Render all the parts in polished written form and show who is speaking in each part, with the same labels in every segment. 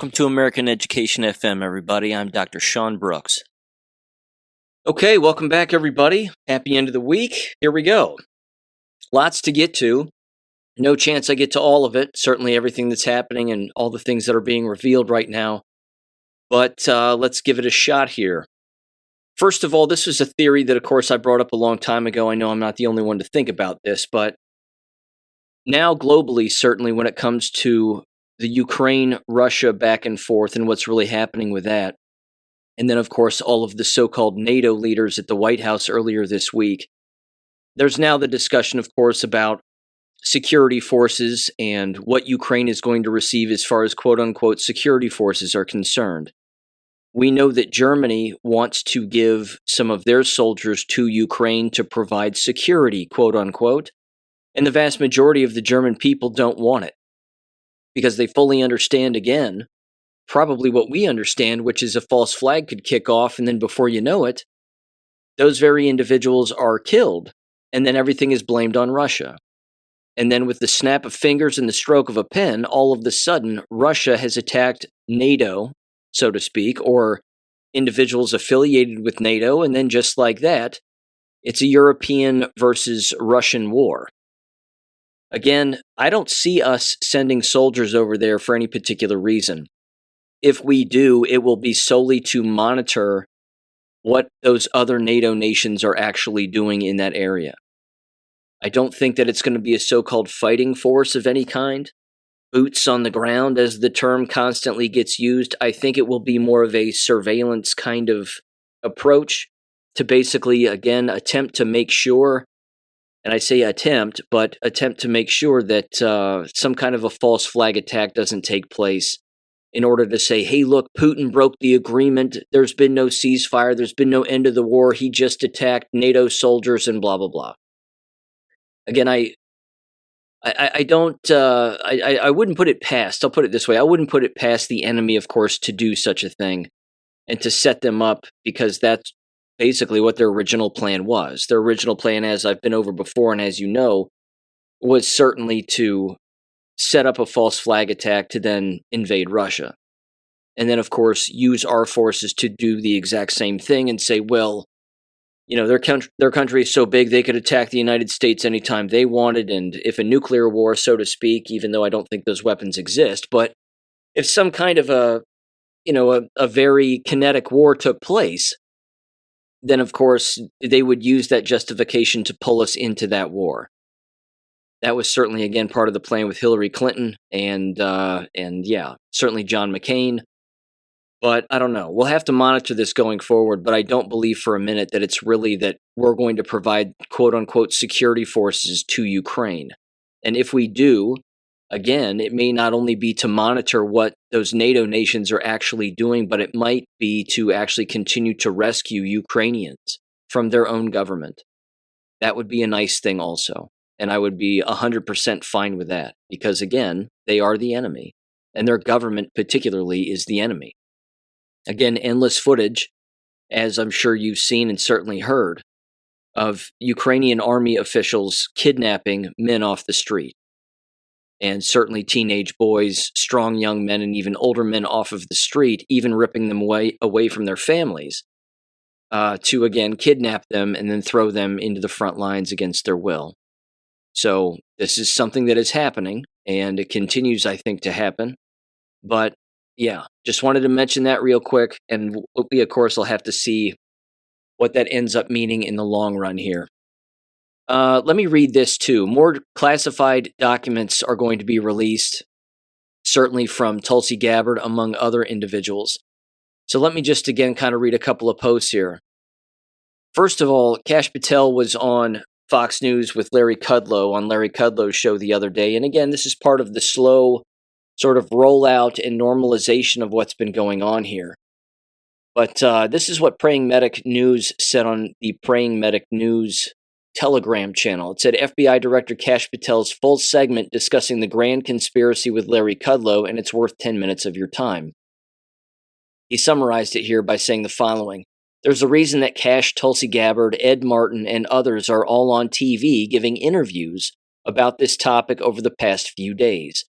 Speaker 1: Welcome to American Education FM, everybody. I'm Dr. Sean Brooks. Okay, welcome back, everybody. Happy end of the week. Here we go. Lots to get to. No chance I get to all of it. Certainly everything that's happening and all the things that are being revealed right now. But let's give it a shot here. First of all, this was a theory that, of course, I brought up a long time ago. I know I'm not the only one to think about this, but now globally, certainly when it comes to the Ukraine-Russia back and forth and what's really happening with that, and then, of course, all of the so-called NATO leaders at the White House earlier this week, there's now the discussion, of course, about security forces and what Ukraine is going to receive as far as quote-unquote security forces are concerned. We know that Germany wants to give some of their soldiers to Ukraine to provide security, quote-unquote, and the vast majority of the German people don't want it because they fully understand, again, probably what we understand, which is a false flag could kick off, and then before you know it, those very individuals are killed, and then everything is blamed on Russia. And then with the snap of fingers and the stroke of a pen, all of a sudden, Russia has attacked NATO, so to speak, or individuals affiliated with NATO, and then just like that, it's a European versus Russian war. Again, I don't see us sending soldiers over there for any particular reason. If we do, it will be solely to monitor what those other NATO nations are actually doing in that area. I don't think that it's going to be a so-called fighting force of any kind. Boots on the ground, as the term constantly gets used. I think it will be more of a surveillance kind of approach to basically, again, attempt to make sure, and I say attempt to make sure that some kind of a false flag attack doesn't take place in order to say, hey, look, Putin broke the agreement, there's been no ceasefire, there's been no end of the war, he just attacked NATO soldiers and blah, blah, blah. Again, I wouldn't put it past, I'll put it this way, I wouldn't put it past the enemy, of course, to do such a thing and to set them up, because that's basically what their original plan was. Their original plan, as I've been over before and as you know, was certainly to set up a false flag attack to then invade Russia. And then, of course, use our forces to do the exact same thing and say, well, you know, their country is so big they could attack the United States anytime they wanted, and if a nuclear war, so to speak, even though I don't think those weapons exist, but if some kind of a very kinetic war took place, then, of course, they would use that justification to pull us into that war. That was certainly, again, part of the plan with Hillary Clinton and certainly John McCain. But I don't know. We'll have to monitor this going forward, but I don't believe for a minute that it's really that we're going to provide quote-unquote security forces to Ukraine. And if we do, again, it may not only be to monitor what those NATO nations are actually doing, but it might be to actually continue to rescue Ukrainians from their own government. That would be a nice thing also. And I would be 100% fine with that because, again, they are the enemy. And their government particularly is the enemy. Again, endless footage, as I'm sure you've seen and certainly heard, of Ukrainian army officials kidnapping men off the street. And certainly teenage boys, strong young men, and even older men off of the street, even ripping them away from their families to, again, kidnap them and then throw them into the front lines against their will. So this is something that is happening, and it continues, I think, to happen. But yeah, just wanted to mention that real quick, and we, of course, will have to see what that ends up meaning in the long run here. Let me read this too. More classified documents are going to be released, certainly from Tulsi Gabbard, among other individuals. So let me just again kind of read a couple of posts here. First of all, Kash Patel was on Fox News with Larry Kudlow on Larry Kudlow's show the other day. And again, this is part of the slow sort of rollout and normalization of what's been going on here. But this is what Praying Medic News said on the Praying Medic News Telegram channel. It said FBI Director Kash Patel's full segment discussing the grand conspiracy with Larry Kudlow, and it's worth 10 minutes of your time. He summarized it here by saying the following. There's a reason that Kash, Tulsi Gabbard, Ed Martin, and others are all on TV giving interviews about this topic over the past few days.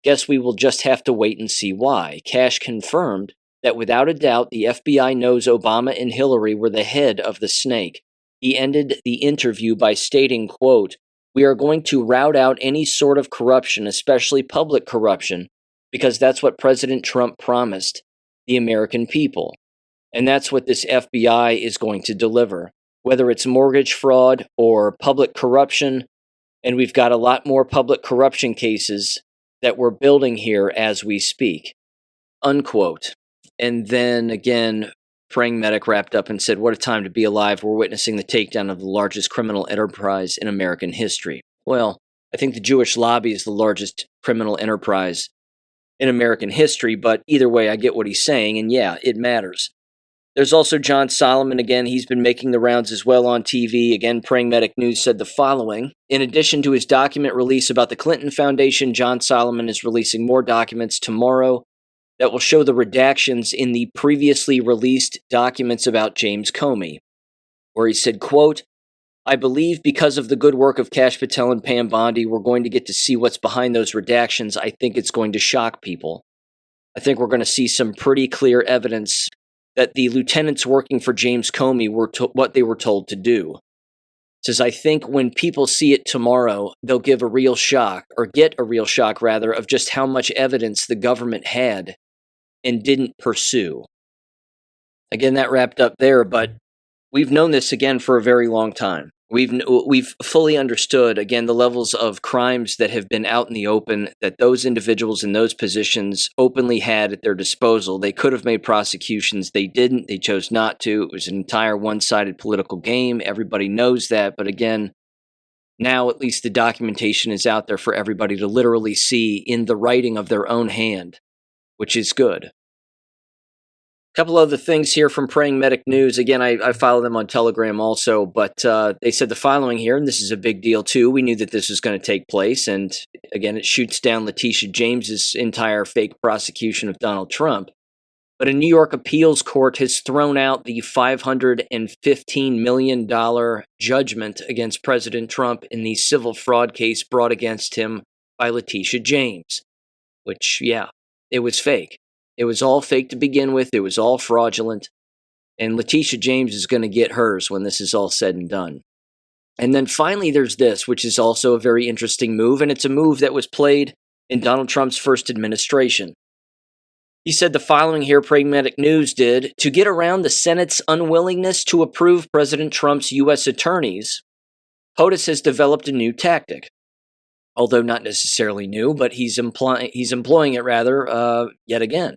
Speaker 1: Guess we will just have to wait and see why. Cash confirmed that without a doubt the FBI knows Obama and Hillary were the head of the snake. He ended the interview by stating, quote, "We are going to rout out any sort of corruption, especially public corruption, because that's what President Trump promised the American people. And that's what this FBI is going to deliver, whether it's mortgage fraud or public corruption. And we've got a lot more public corruption cases that we're building here as we speak," unquote. And then again, Praying Medic wrapped up and said, "What a time to be alive. We're witnessing the takedown of the largest criminal enterprise in American history." Well, I think the Jewish lobby is the largest criminal enterprise in American history, but either way, I get what he's saying, and yeah, it matters. There's also John Solomon again. He's been making the rounds as well on TV. Again, Praying Medic News said the following. In addition to his document release about the Clinton Foundation, John Solomon is releasing more documents tomorrow that will show the redactions in the previously released documents about James Comey, where he said, quote, "I believe because of the good work of Kash Patel and Pam Bondi, we're going to get to see what's behind those redactions. I think it's going to shock people. I think we're going to see some pretty clear evidence that the lieutenants working for James Comey were what they were told to do." Says, "I think when people see it tomorrow, they'll give a real shock, or get a real shock rather, of just how much evidence the government had and didn't pursue." Again, that wrapped up there, but we've known this again for a very long time. We've fully understood, again, the levels of crimes that have been out in the open that those individuals in those positions openly had at their disposal. They could have made prosecutions. They didn't. They chose not to. It was an entire one-sided political game. Everybody knows that. But again, now at least the documentation is out there for everybody to literally see in the writing of their own hand, which is good. Couple other things here from Praying Medic News. Again, I follow them on Telegram also, but they said the following here, and this is a big deal too. We knew that this was going to take place, and again, it shoots down Letitia James's entire fake prosecution of Donald Trump. But a New York appeals court has thrown out the $515 million judgment against President Trump in the civil fraud case brought against him by Letitia James, which, yeah, it was fake. It was all fake to begin with. It was all fraudulent. And Letitia James is going to get hers when this is all said and done. And then finally, there's this, which is also a very interesting move, and it's a move that was played in Donald Trump's first administration. He said the following here, Pragmatic News did, to get around the Senate's unwillingness to approve President Trump's U.S. attorneys, POTUS has developed a new tactic. Although not necessarily new, but he's employing it rather yet again.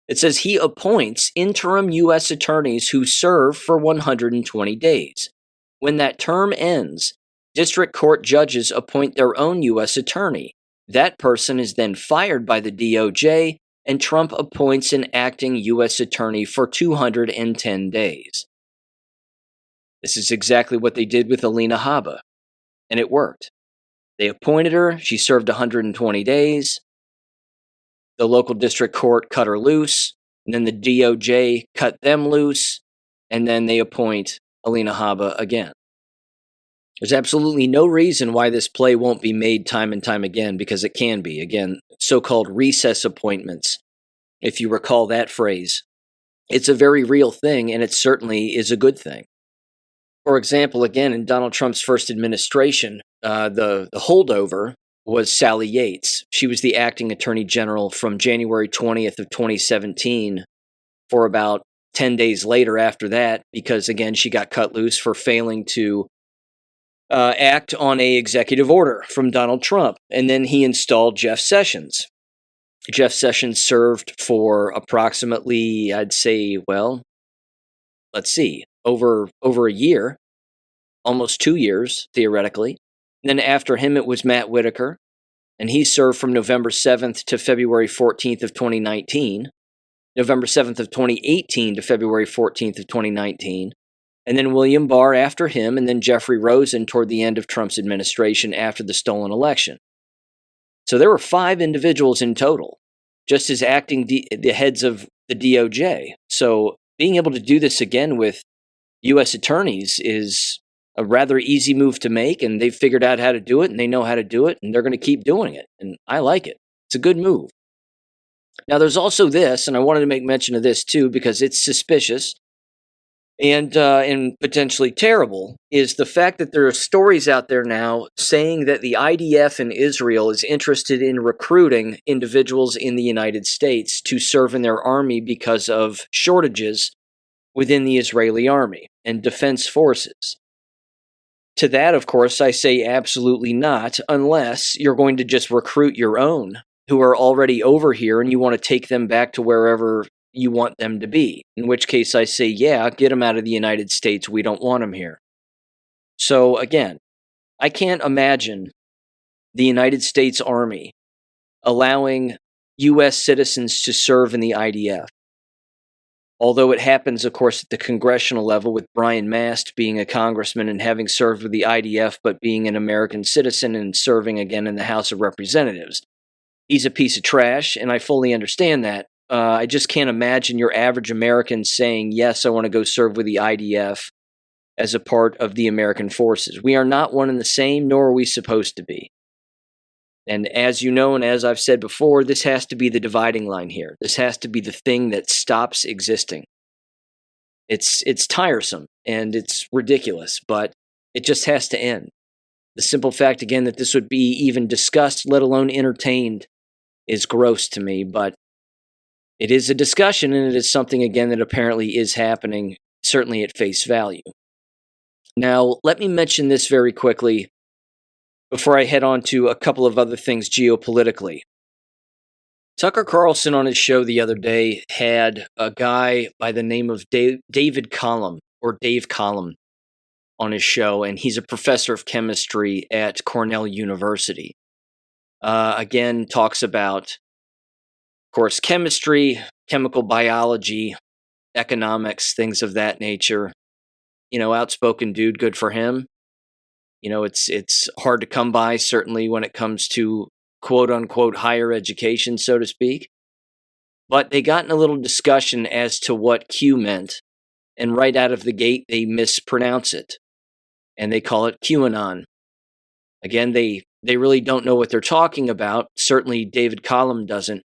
Speaker 1: It says he appoints interim U.S. attorneys who serve for 120 days. When that term ends, district court judges appoint their own U.S. attorney. That person is then fired by the DOJ, and Trump appoints an acting U.S. attorney for 210 days. This is exactly what they did with Alina Habba, and it worked. They appointed her. She served 120 days. The local district court cut her loose, and then the DOJ cut them loose, and then they appoint Alina Habba again. There's absolutely no reason why this play won't be made time and time again, because it can be. Again, so-called recess appointments, if you recall that phrase. It's a very real thing, and it certainly is a good thing. For example, again, in Donald Trump's first administration, the holdover was Sally Yates. She was the acting attorney general from January 20th of 2017 for about 10 days later after that, because, again, she got cut loose for failing to act on an executive order from Donald Trump. And then he installed Jeff Sessions. Jeff Sessions served for approximately, I'd say, well, let's see, over a year, almost 2 years, theoretically. And then after him, it was Matt Whitaker, and he served from November 7th to February 14th of 2019, November 7th of 2018 to February 14th of 2019, and then William Barr after him, and then Jeffrey Rosen toward the end of Trump's administration after the stolen election. So there were 5 individuals in total, just as acting the heads of the DOJ. So being able to do this again with U.S. attorneys is a rather easy move to make, and they've figured out how to do it, and they know how to do it, and they're going to keep doing it. And I like it. It's a good move. Now, there's also this, and I wanted to make mention of this too because it's suspicious and potentially terrible, is the fact that there are stories out there now saying that the IDF in Israel is interested in recruiting individuals in the United States to serve in their army because of shortages within the Israeli army and defense forces. To that, of course, I say absolutely not, unless you're going to just recruit your own who are already over here and you want to take them back to wherever you want them to be. In which case I say, yeah, get them out of the United States. We don't want them here. So again, I can't imagine the United States Army allowing U.S. citizens to serve in the IDF. Although it happens, of course, at the congressional level with Brian Mast being a congressman and having served with the IDF, but being an American citizen and serving again in the House of Representatives. He's a piece of trash, and I fully understand that. I just can't imagine your average American saying, yes, I want to go serve with the IDF as a part of the American forces. We are not one and the same, nor are we supposed to be. And as you know, and as I've said before, this has to be the dividing line here. This has to be the thing that stops existing. It's tiresome, and it's ridiculous, but it just has to end. The simple fact, again, that this would be even discussed, let alone entertained, is gross to me, but it is a discussion, and it is something, again, that apparently is happening, certainly at face value. Now, let me mention this very quickly before I head on to a couple of other things geopolitically. Tucker Carlson on his show the other day had a guy by the name of David Collum, or Dave Collum, on his show, and he's a professor of chemistry at Cornell University. Again, talks about, of course, chemistry, chemical biology, economics, things of that nature. You know, outspoken dude, good for him. You know, it's hard to come by, certainly when it comes to quote-unquote higher education, so to speak. But they got in a little discussion as to what Q meant, and right out of the gate, they mispronounce it, and they call it QAnon. Again, they really don't know what they're talking about. Certainly, David Collum doesn't.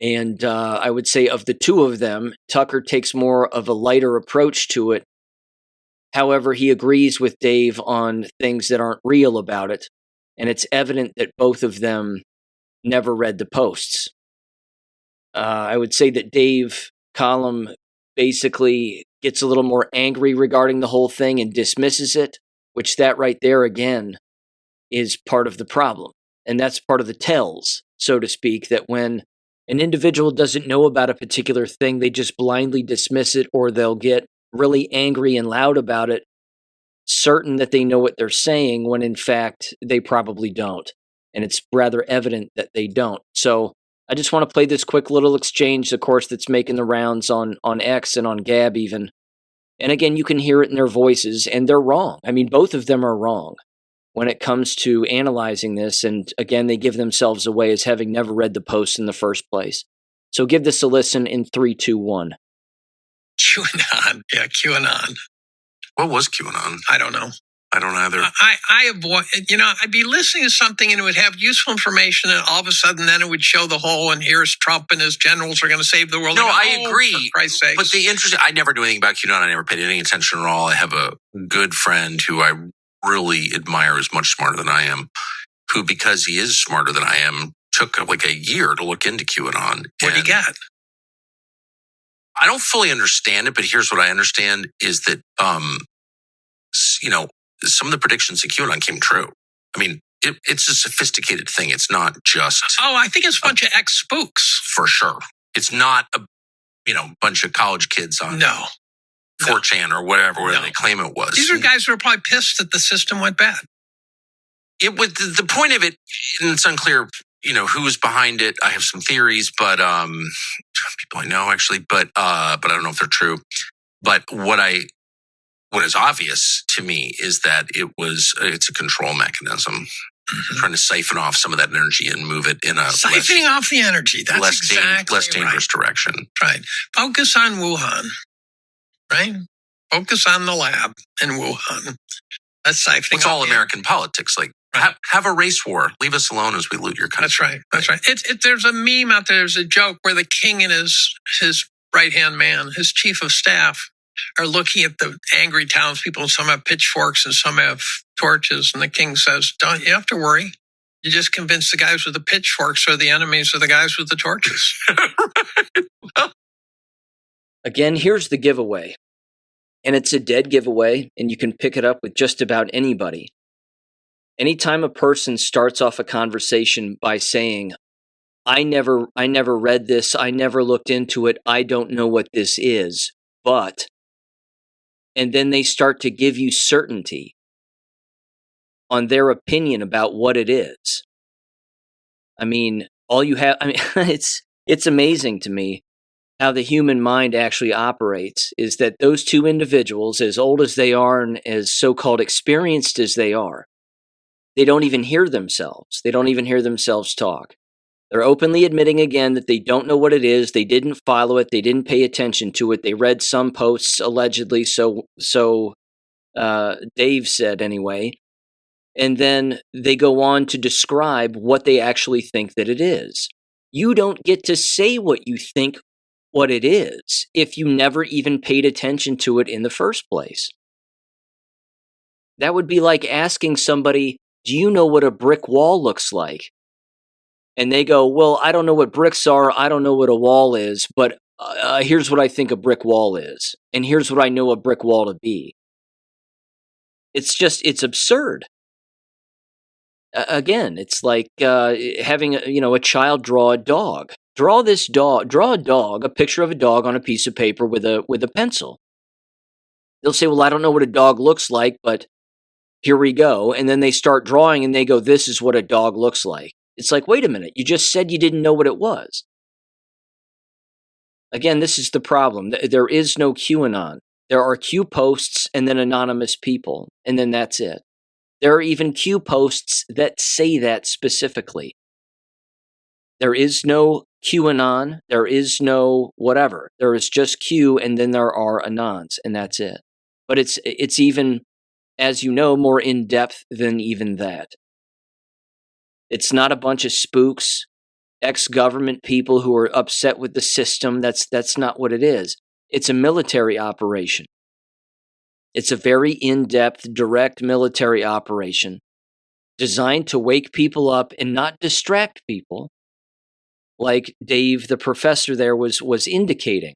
Speaker 1: And I would say of the two of them, Tucker takes more of a lighter approach to it. However, he agrees with Dave on things that aren't real about it, and it's evident that both of them never read the posts. I would say that Dave Collum basically gets a little more angry regarding the whole thing and dismisses it, which that right there, again, is part of the problem. And that's part of the tells, so to speak, that when an individual doesn't know about a particular thing, they just blindly dismiss it, or they'll get really angry and loud about it, certain that they know what they're saying, when in fact they probably don't. And it's rather evident that they don't. So I just want to play this quick little exchange, of course, that's making the rounds on X and on Gab even. And again, you can hear it in their voices, and they're wrong. I mean, both of them are wrong when it comes to analyzing this. And again, they give themselves away as having never read the post in the first place. So give this a listen in 3, 2, 1.
Speaker 2: QAnon. Yeah, QAnon.
Speaker 3: What was QAnon?
Speaker 2: I don't know.
Speaker 3: I don't either.
Speaker 2: I avoid, I'd be listening to something and it would have useful information, and all of a sudden then it would show the whole, and here's Trump and his generals are going to save the world.
Speaker 3: No, I agree.
Speaker 2: For Christ's sakes.
Speaker 3: But I never knew anything about QAnon. I never paid any attention at all. I have a good friend who I really admire, is much smarter than I am, who, because he is smarter than I am, took like a year to look into QAnon.
Speaker 2: What did he get?
Speaker 3: I don't fully understand it, but here's what I understand is that, some of the predictions in QAnon came true. I mean, it's a sophisticated thing. It's not just...
Speaker 2: Oh, I think it's a bunch of ex-spooks.
Speaker 3: For sure. It's not a, bunch of college kids on 4chan or whatever they claim it was.
Speaker 2: These are guys who are probably pissed that the system went bad.
Speaker 3: It was the point of it, and it's unclear, who's behind it. I have some theories, but people I know actually, but I don't know if they're true. But what is obvious to me is that it's a control mechanism, trying to siphon off some of that energy and move it in a
Speaker 2: siphoning off the energy. That's
Speaker 3: less dangerous direction.
Speaker 2: Right. Focus on Wuhan. Right. Focus on the lab in Wuhan. That's siphoning.
Speaker 3: It's all American politics. Like, Have a race war. Leave us alone as we loot your country.
Speaker 2: That's right. There's a meme out there. There's a joke where the king and his right hand man, his chief of staff, are looking at the angry townspeople. Some have pitchforks and some have torches. And the king says, "Don't you have to worry? You just convince the guys with the pitchforks are the enemies of the guys with the torches."
Speaker 1: Again, here's the giveaway. And it's a dead giveaway, and you can pick it up with just about anybody. Anytime a person starts off a conversation by saying, I never read this, I never looked into it, I don't know what this is, but, and then they start to give you certainty on their opinion about what it is. I mean, it's amazing to me how the human mind actually operates, is that those two individuals, as old as they are and as so-called experienced as they are, they don't even hear themselves. They don't even hear themselves talk. They're openly admitting again that they don't know what it is. They didn't follow it. They didn't pay attention to it. They read some posts, allegedly, so Dave said anyway. And then they go on to describe what they actually think that it is. You don't get to say what you think what it is if you never even paid attention to it in the first place. That would be like asking somebody, do you know what a brick wall looks like? And they go, well, I don't know what bricks are. I don't know what a wall is, but here's what I think a brick wall is. And here's what I know a brick wall to be. It's absurd. Again, it's like having a child draw a dog. Draw a dog, a picture of a dog on a piece of paper with a pencil. They'll say, well, I don't know what a dog looks like, but here we go. And then they start drawing and they go, this is what a dog looks like. It's like, wait a minute, you just said you didn't know what it was. Again, this is the problem. There is no QAnon. There are Q posts and then anonymous people, and then that's it. There are even Q posts that say that specifically. There is no QAnon. There is no whatever. There is just Q, and then there are anons, and that's it. But it's even, as you know, more in-depth than even that. It's not a bunch of spooks, ex-government people who are upset with the system. That's not what it is. It's a military operation. It's a very in-depth, direct military operation designed to wake people up and not distract people, like Dave, the professor there, was indicating,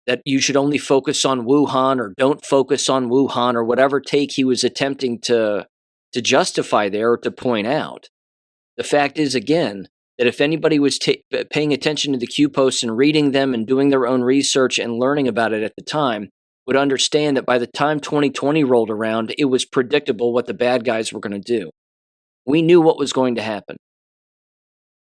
Speaker 1: that you should only focus on Wuhan or don't focus on Wuhan or whatever take he was attempting to justify there or to point out. The fact is, again, that if anybody was paying attention to the Q posts and reading them and doing their own research and learning about it at the time, would understand that by the time 2020 rolled around, it was predictable what the bad guys were going to do. We knew what was going to happen.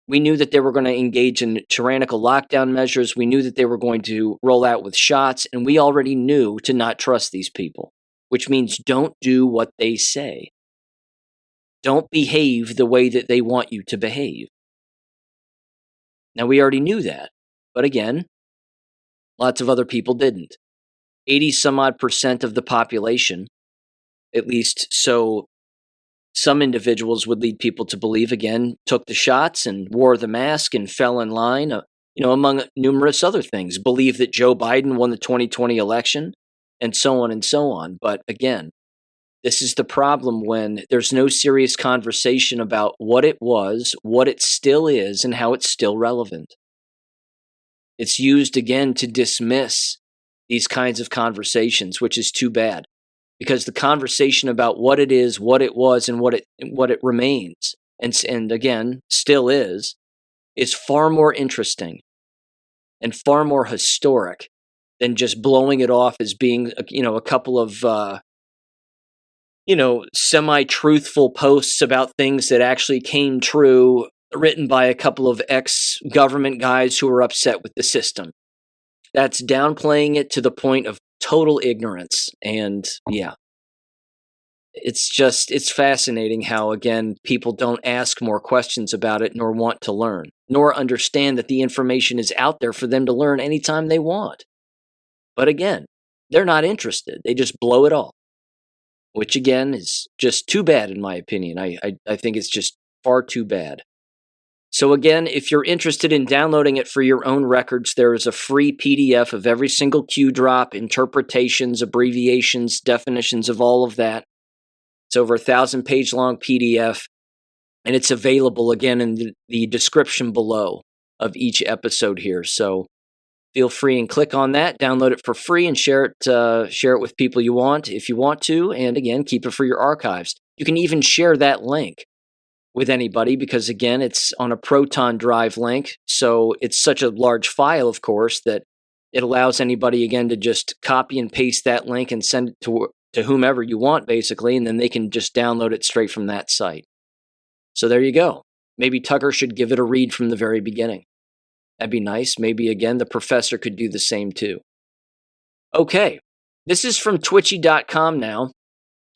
Speaker 1: We knew that they were going to engage in tyrannical lockdown measures. We knew that they were going to roll out with shots, and we already knew to not trust these people, which means don't do what they say. Don't behave the way that they want you to behave. Now, we already knew that, but again, lots of other people didn't. 80-some-odd% of the population, at least so some individuals would lead people to believe, again, took the shots and wore the mask and fell in line, among numerous other things, believe that Joe Biden won the 2020 election, and so on and so on. But again, this is the problem when there's no serious conversation about what it was, what it still is, and how it's still relevant. It's used again to dismiss these kinds of conversations, which is too bad, because the conversation about what it is, what it was, and what it remains, and again still is far more interesting and far more historic than just blowing it off as being a couple of semi-truthful posts about things that actually came true, written by a couple of ex-government guys who are upset with the system. That's downplaying it to the point of total ignorance. And yeah, it's fascinating how, again, people don't ask more questions about it, nor want to learn, nor understand that the information is out there for them to learn anytime they want. But again, they're not interested. They just blow it off. which again is just too bad in my opinion. I think it's just far too bad. So again, if you're interested in downloading it for your own records, there is a free PDF of every single Q drop, interpretations, abbreviations, definitions of all of that. It's over 1,000-page long PDF, and it's available again in the description below of each episode here. So feel free and click on that, download it for free, and share it with people you want if you want to. And again, keep it for your archives. You can even share that link with anybody because, again, it's on a Proton drive link. So it's such a large file, of course, that it allows anybody, again, to just copy and paste that link and send it to whomever you want, basically, and then they can just download it straight from that site. So there you go. Maybe Tucker should give it a read from the very beginning. That'd be nice. Maybe, again, the professor could do the same too. Okay, this is from twitchy.com now.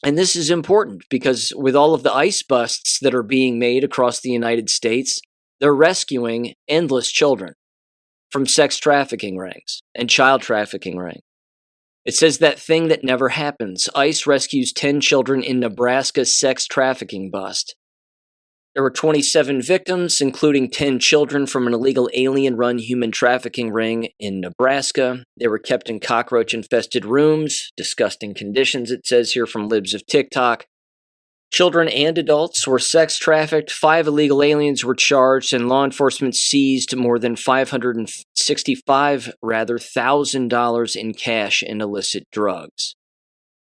Speaker 1: And this is important because with all of the ICE busts that are being made across the United States, they're rescuing endless children from sex trafficking rings and child trafficking rings. It says that thing that never happens. ICE rescues 10 children in Nebraska's sex trafficking bust. There were 27 victims, including 10 children from an illegal alien-run human trafficking ring in Nebraska. They were kept in cockroach-infested rooms, disgusting conditions, it says here from Libs of TikTok. Children and adults were sex trafficked, 5 illegal aliens were charged, and law enforcement seized more than $565,000 in cash and illicit drugs.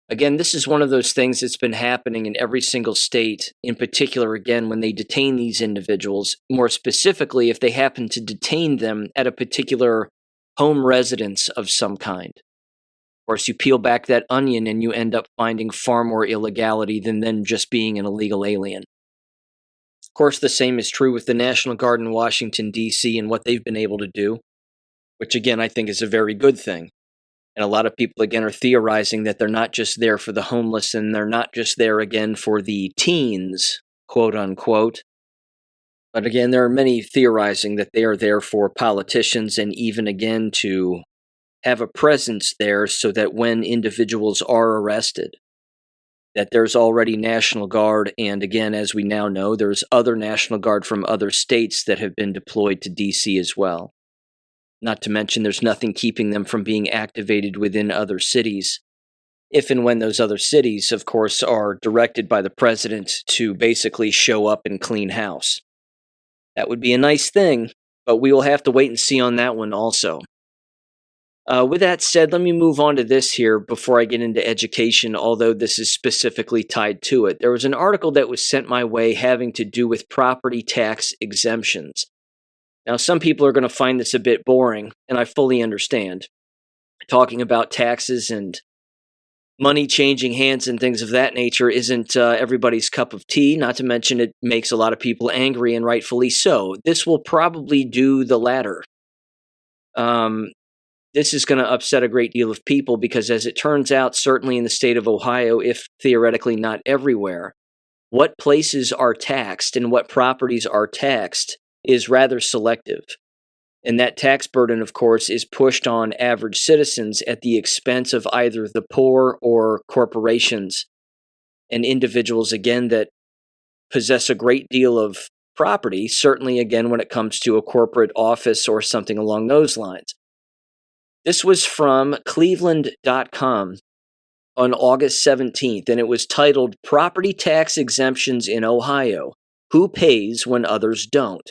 Speaker 1: Again, this is one of those things that's been happening in every single state, in particular, again, when they detain these individuals, more specifically, if they happen to detain them at a particular home residence of some kind. Of course, you peel back that onion and you end up finding far more illegality than them just being an illegal alien. Of course, the same is true with the National Guard in Washington, D.C. and what they've been able to do, which again, I think is a very good thing. And a lot of people, again, are theorizing that they're not just there for the homeless and they're not just there, again, for the teens, quote unquote. But again, there are many theorizing that they are there for politicians and even, again, to have a presence there so that when individuals are arrested, that there's already National Guard. And again, as we now know, there's other National Guard from other states that have been deployed to D.C. as well. Not to mention there's nothing keeping them from being activated within other cities, if and when those other cities, of course, are directed by the president to basically show up and clean house. That would be a nice thing, but we will have to wait and see on that one also. With that said, let me move on to this here before I get into education, although this is specifically tied to it. There was an article that was sent my way having to do with property tax exemptions. Now, some people are going to find this a bit boring, and I fully understand. Talking about taxes and money changing hands and things of that nature isn't everybody's cup of tea, not to mention it makes a lot of people angry, and rightfully so. This will probably do the latter. This is going to upset a great deal of people because, as it turns out, certainly in the state of Ohio, if theoretically not everywhere, what places are taxed and what properties are taxed is rather selective. And that tax burden, of course, is pushed on average citizens at the expense of either the poor or corporations and individuals, again, that possess a great deal of property, certainly, again, when it comes to a corporate office or something along those lines. This was from Cleveland.com on August 17th, and it was titled, Property Tax Exemptions in Ohio. Who pays when others don't?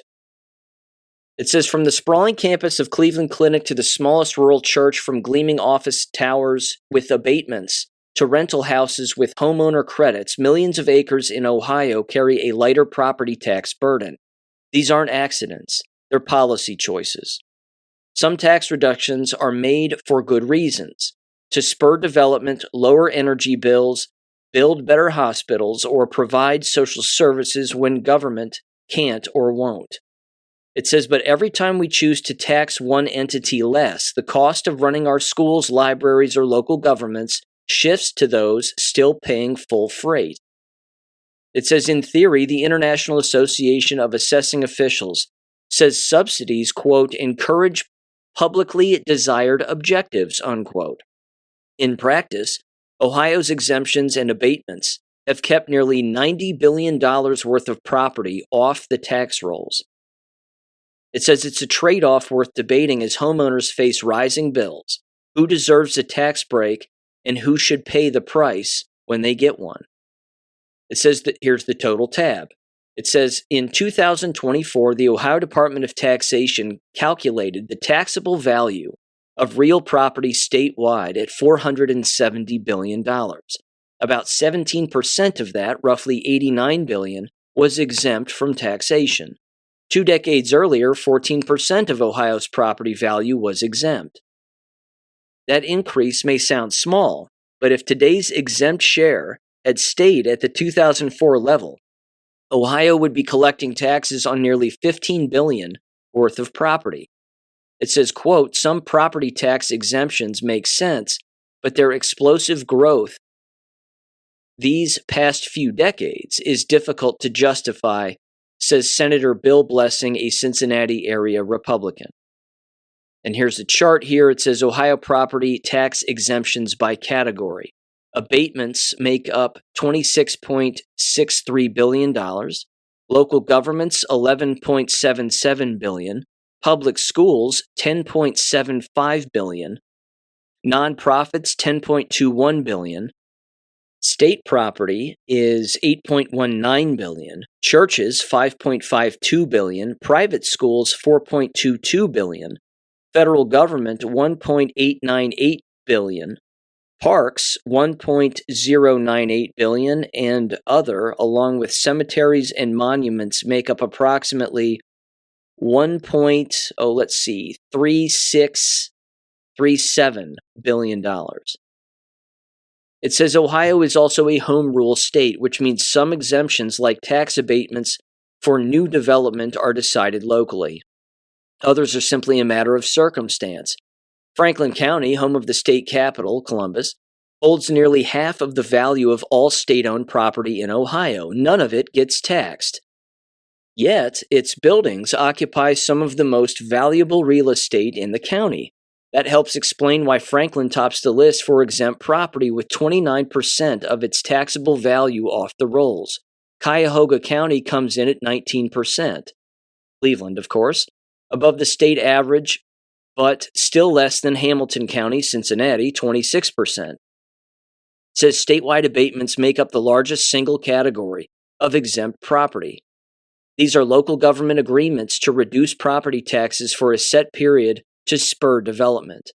Speaker 1: It says, from the sprawling campus of Cleveland Clinic to the smallest rural church, from gleaming office towers with abatements to rental houses with homeowner credits, millions of acres in Ohio carry a lighter property tax burden. These aren't accidents. They're policy choices. Some tax reductions are made for good reasons, to spur development, lower energy bills, build better hospitals, or provide social services when government can't or won't. It says, but every time we choose to tax one entity less, the cost of running our schools, libraries, or local governments shifts to those still paying full freight. It says, in theory, the International Association of Assessing Officials says subsidies, quote, encourage publicly desired objectives, unquote. In practice, Ohio's exemptions and abatements have kept nearly $90 billion worth of property off the tax rolls. It says it's a trade-off worth debating as homeowners face rising bills. Who deserves a tax break and who should pay the price when they get one? It says that here's the total tab. It says in 2024, the Ohio Department of Taxation calculated the taxable value of real property statewide at $470 billion. About 17% of that, roughly $89 billion, was exempt from taxation. 2 decades earlier, 14% of Ohio's property value was exempt. That increase may sound small, but if today's exempt share had stayed at the 2004 level, Ohio would be collecting taxes on nearly $15 billion worth of property. It says, quote, some property tax exemptions make sense, but their explosive growth these past few decades is difficult to justify, says Senator Bill Blessing, a Cincinnati area Republican. And here's a chart here. It says Ohio property tax exemptions by category. Abatements make up $26.63 billion. Local governments, $11.77 billion. Public schools, $10.75 billion. Nonprofits, $10.21 billion. State property is $8.19 billion. Churches, $5.52 billion. Private schools, $4.22 billion. Federal government, $1.898 billion. Parks, $1.098 billion, and other, along with cemeteries and monuments, make up approximately $3637 billion. It says Ohio is also a home rule state, which means some exemptions like tax abatements for new development are decided locally. Others are simply a matter of circumstance. Franklin County, home of the state capital, Columbus, holds nearly half of the value of all state-owned property in Ohio. None of it gets taxed. Yet, its buildings occupy some of the most valuable real estate in the county. That helps explain why Franklin tops the list for exempt property with 29% of its taxable value off the rolls. Cuyahoga County comes in at 19%. Cleveland, of course, above the state average, but still less than Hamilton County, Cincinnati, 26%. It says statewide abatements make up the largest single category of exempt property. These are local government agreements to reduce property taxes for a set period to spur development.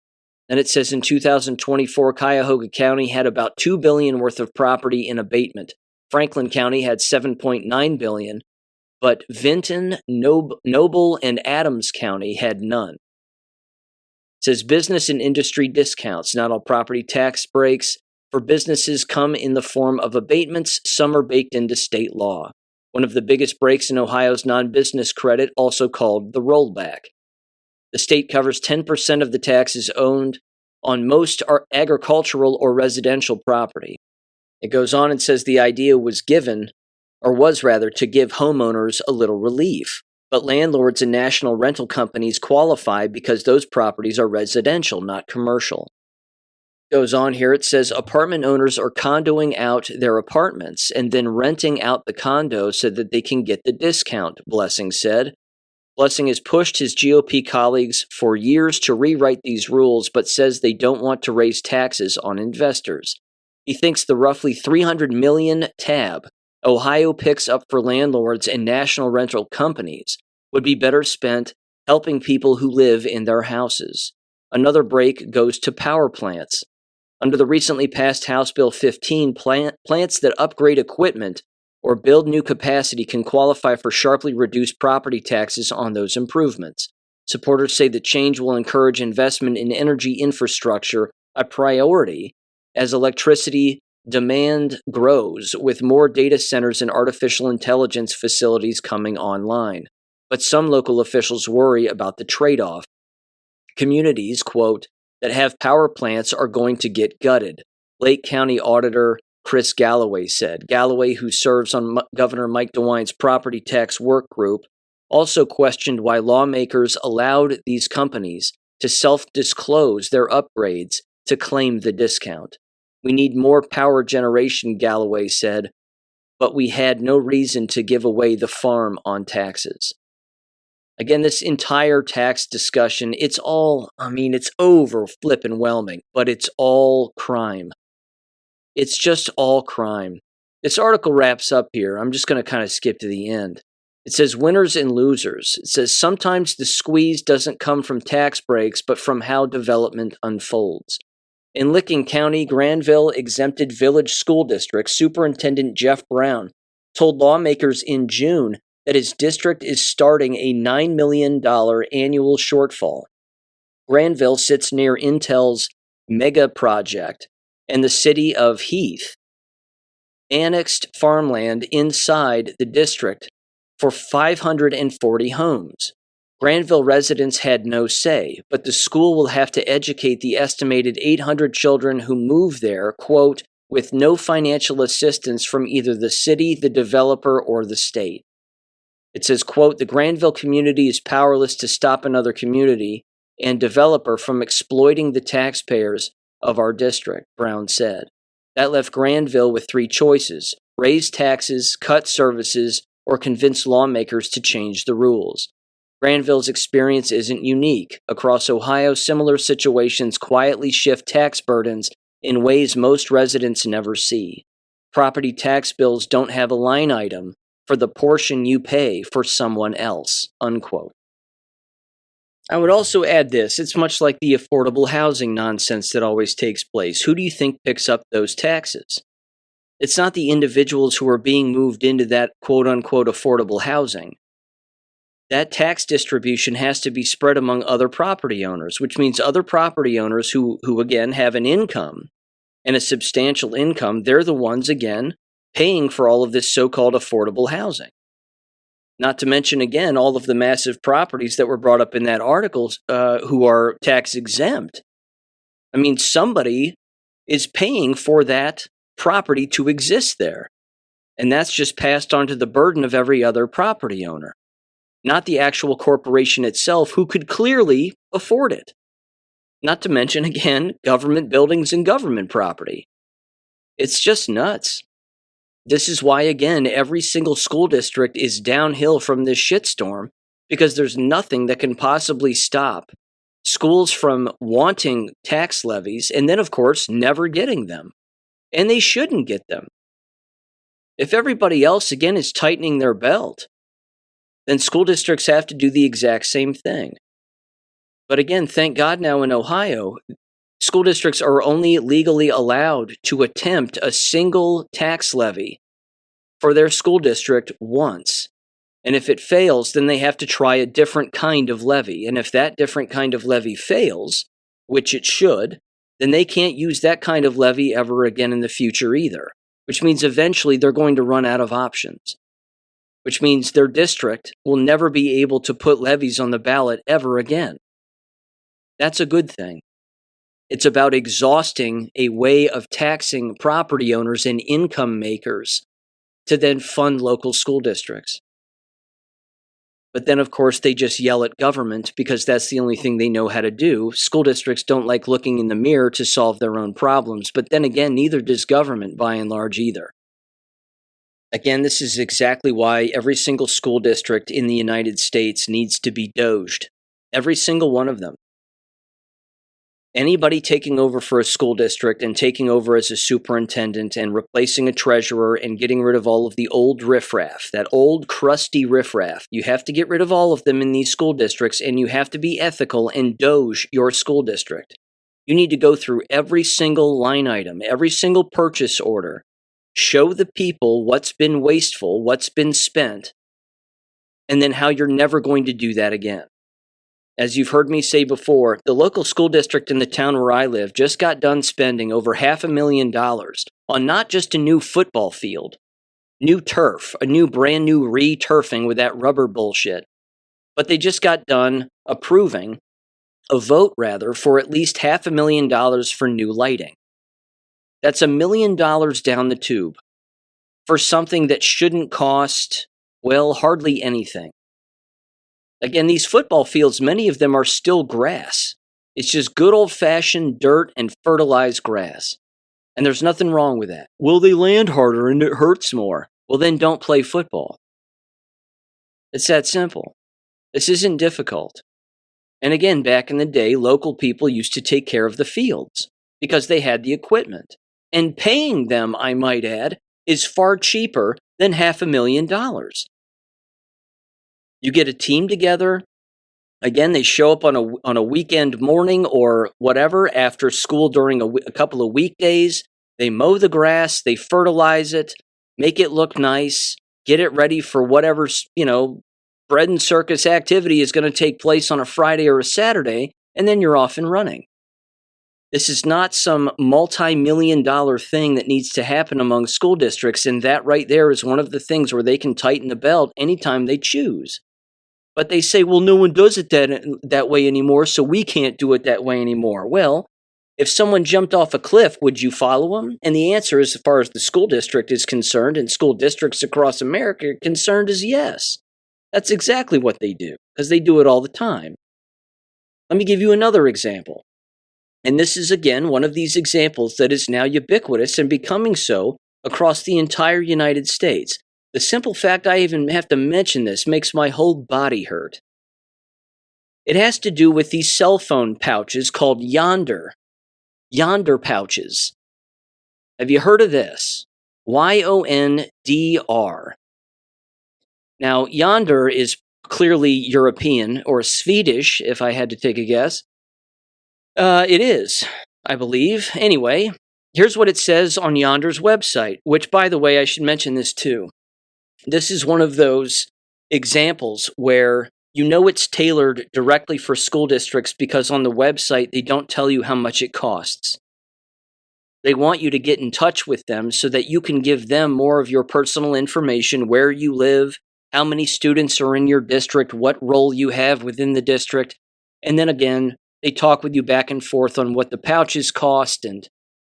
Speaker 1: And it says in 2024, Cuyahoga County had about $2 billion worth of property in abatement. Franklin County had $7.9 billion, but Vinton, Noble, and Adams County had none. It says business and industry discounts. Not all property tax breaks for businesses come in the form of abatements. Some are baked into state law. One of the biggest breaks in Ohio's non-business credit, also called the rollback. The state covers 10% of the taxes owned on most agricultural or residential property. It goes on and says the idea was to give homeowners a little relief. But landlords and national rental companies qualify because those properties are residential, not commercial. It goes on here, it says apartment owners are condoing out their apartments and then renting out the condo so that they can get the discount, Blessing said. Blessing has pushed his GOP colleagues for years to rewrite these rules, but says they don't want to raise taxes on investors. He thinks the roughly $300 million tab Ohio picks up for landlords and national rental companies would be better spent helping people who live in their houses. Another break goes to power plants. Under the recently passed House Bill 15, plants that upgrade equipment or build new capacity can qualify for sharply reduced property taxes on those improvements. Supporters say the change will encourage investment in energy infrastructure, a priority as electricity demand grows, with more data centers and artificial intelligence facilities coming online. But some local officials worry about the trade-off. Communities, quote, that have power plants are going to get gutted, Lake County Auditor Chris Galloway said. Galloway, who serves on Governor Mike DeWine's property tax work group, also questioned why lawmakers allowed these companies to self-disclose their upgrades to claim the discount. We need more power generation, Galloway said, but we had no reason to give away the farm on taxes. Again, this entire tax discussion, it's over flippin' whelming, but it's all crime. It's just all crime. This article wraps up here. I'm just going to kind of skip to the end. It says winners and losers. It says sometimes the squeeze doesn't come from tax breaks, but from how development unfolds. In Licking County, Granville Exempted Village School District Superintendent Jeff Brown told lawmakers in June that his district is starting a $9 million annual shortfall. Granville sits near Intel's mega project, and the city of Heath annexed farmland inside the district for 540 homes. Granville residents had no say, but the school will have to educate the estimated 800 children who move there, quote, with no financial assistance from either the city, the developer, or the state. It says, quote, the Granville community is powerless to stop another community and developer from exploiting the taxpayers of our district, Brown said. That left Granville with three choices: raise taxes, cut services, or convince lawmakers to change the rules. Granville's experience isn't unique. Across Ohio, similar situations quietly shift tax burdens in ways most residents never see. Property tax bills don't have a line item for the portion you pay for someone else, unquote. I would also add this. It's much like the affordable housing nonsense that always takes place. Who do you think picks up those taxes? It's not the individuals who are being moved into that quote-unquote affordable housing. That tax distribution has to be spread among other property owners, which means other property owners who again, have an income and a substantial income. They're the ones, again, paying for all of this so-called affordable housing. Not to mention, again, all of the massive properties that were brought up in that article who are tax exempt. I mean, somebody is paying for that property to exist there. And that's just passed on to the burden of every other property owner, not the actual corporation itself, who could clearly afford it. Not to mention, again, government buildings and government property. It's just nuts. This is why, again, every single school district is downhill from this shitstorm, because there's nothing that can possibly stop schools from wanting tax levies and then, of course, never getting them. And they shouldn't get them. If everybody else, again, is tightening their belt, then school districts have to do the exact same thing. But again, thank God now in Ohio, school districts are only legally allowed to attempt a single tax levy for their school district once. And if it fails, then they have to try a different kind of levy. And if that different kind of levy fails, which it should, then they can't use that kind of levy ever again in the future either, which means eventually they're going to run out of options, which means their district will never be able to put levies on the ballot ever again. That's a good thing. It's about exhausting a way of taxing property owners and income makers to then fund local school districts. But then, of course, they just yell at government because that's the only thing they know how to do. School districts don't like looking in the mirror to solve their own problems. But then again, neither does government by and large either. Again, this is exactly why every single school district in the United States needs to be doged. Every single one of them. Anybody taking over for a school district and taking over as a superintendent and replacing a treasurer and getting rid of all of the old riffraff, that old crusty riffraff, you have to get rid of all of them in these school districts, and you have to be ethical and doge your school district. You need to go through every single line item, every single purchase order, show the people what's been wasteful, what's been spent, and then how you're never going to do that again. As you've heard me say before, the local school district in the town where I live just got done spending over $500,000 on not just a new football field, new turf, a new brand new re-turfing with that rubber bullshit, but they just got done approving a vote for at least $500,000 for new lighting. That's $1 million down the tube for something that shouldn't cost, well, hardly anything. Again, these football fields, many of them are still grass. It's just good old-fashioned dirt and fertilized grass. And there's nothing wrong with that. Well, they land harder and it hurts more. Well, then don't play football. It's that simple. This isn't difficult. And again, back in the day, local people used to take care of the fields because they had the equipment. And paying them, I might add, is far cheaper than $500,000. You get a team together. Again, they show up on a weekend morning or whatever after school during a couple of weekdays. They mow the grass, they fertilize it, make it look nice, get it ready for whatever, bread and circus activity is going to take place on a Friday or a Saturday, and then you're off and running. This is not some multi-million-dollar thing that needs to happen among school districts, and that right there is one of the things where they can tighten the belt anytime they choose. But they say, well, no one does it that way anymore, so we can't do it that way anymore. Well, if someone jumped off a cliff, would you follow them? And the answer, as far as the school district is concerned, and school districts across America are concerned, is yes. That's exactly what they do, because they do it all the time. Let me give you another example. And this is, again, one of these examples that is now ubiquitous and becoming so across the entire United States. The simple fact I even have to mention this makes my whole body hurt. It has to do with these cell phone pouches called Yonder Pouches. Have you heard of this? Yondr. Now, Yonder is clearly European or Swedish, if I had to take a guess. It is, I believe. Anyway, here's what it says on Yonder's website, which, by the way, I should mention this too. This is one of those examples where it's tailored directly for school districts because on the website they don't tell you how much it costs. They want you to get in touch with them so that you can give them more of your personal information, where you live, how many students are in your district, what role you have within the district. And then again, they talk with you back and forth on what the pouches cost and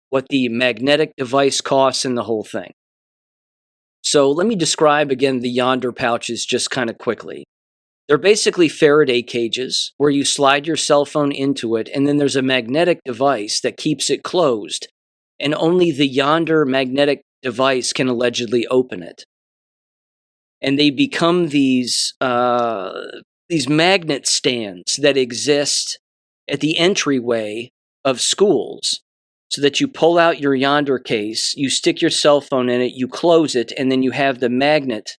Speaker 1: what the magnetic device costs and the whole thing. So let me describe again the Yonder pouches just kind of quickly. They're basically Faraday cages where you slide your cell phone into it, and then there's a magnetic device that keeps it closed, and only the Yonder magnetic device can allegedly open it. And they become these magnet stands that exist at the entryway of schools, so that you pull out your Yonder case, you stick your cell phone in it, you close it, and then you have the magnet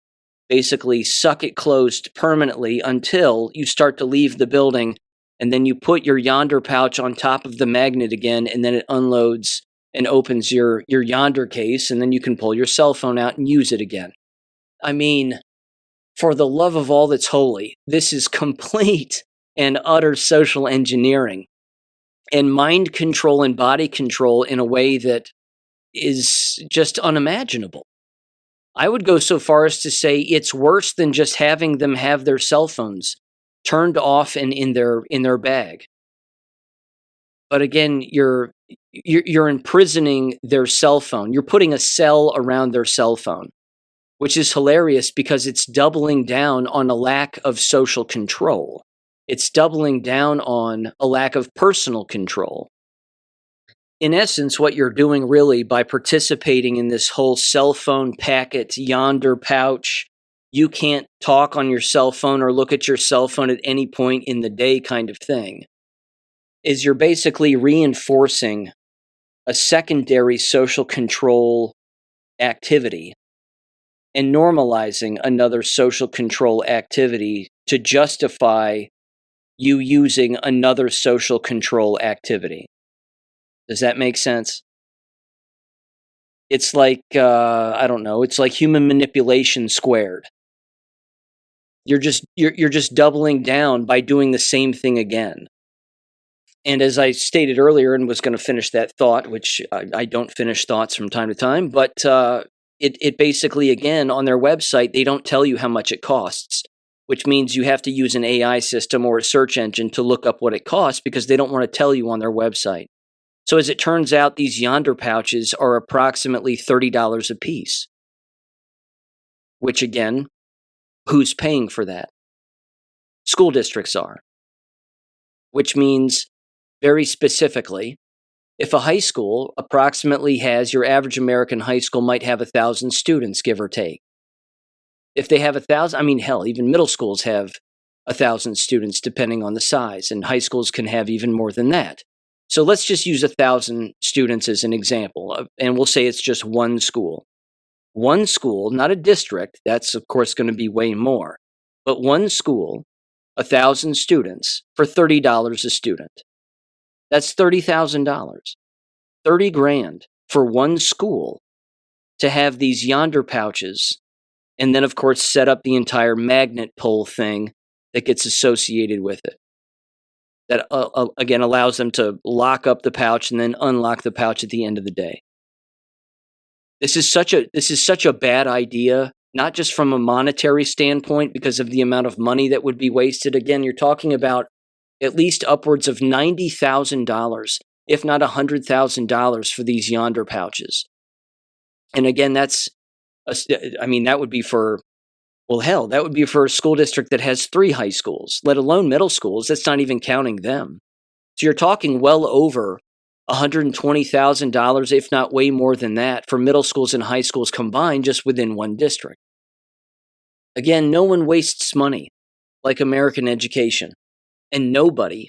Speaker 1: basically suck it closed permanently until you start to leave the building, and then you put your Yonder pouch on top of the magnet again, and then it unloads and opens your Yonder case, and then you can pull your cell phone out and use it again. I mean, for the love of all that's holy, this is complete and utter social engineering and mind control and body control in a way that is just unimaginable. I would go so far as to say it's worse than just having them have their cell phones turned off and in their bag. But again, you're imprisoning their cell phone. You're putting a cell around their cell phone, which is hilarious because it's doubling down on a lack of social control. It's doubling down on a lack of personal control. In essence, what you're doing really by participating in this whole cell phone packet, Yonder pouch, you can't talk on your cell phone or look at your cell phone at any point in the day kind of thing, is you're basically reinforcing a secondary social control activity and normalizing another social control activity to justify you using another social control activity. Does that make sense? It's like, it's like human manipulation squared. You're just doubling down by doing the same thing again. And as I stated earlier and was going to finish that thought, which I don't finish thoughts from time to time, but it basically, again, on their website, they don't tell you how much it costs, which means you have to use an AI system or a search engine to look up what it costs because they don't want to tell you on their website. So as it turns out, these Yonder pouches are approximately $30 a piece, which again, who's paying for that? School districts are, which means very specifically, If a high school approximately has, your average American high school might have 1,000 students, give or take. If they have 1,000, I mean, hell, even middle schools have 1,000 students depending on the size, and high schools can have even more than that. So let's just use 1,000 students as an example, and we'll say it's just one school. One school, not a district, that's of course going to be way more, but one school, 1,000 students for $30 a student. That's $30,000, 30 grand for one school to have these Yonder pouches, and then of course set up the entire magnet pole thing that gets associated with it. That again allows them to lock up the pouch and then unlock the pouch at the end of the day. This is such a bad idea, not just from a monetary standpoint because of the amount of money that would be wasted. Again, you're talking about at least upwards of $90,000, if not $100,000 for these Yonder pouches. And again, that would be for, well, hell, that would be for a school district that has 3 high schools, let alone middle schools. That's not even counting them. So you're talking well over $120,000, if not way more than that, for middle schools and high schools combined just within one district. Again, no one wastes money like American education, and nobody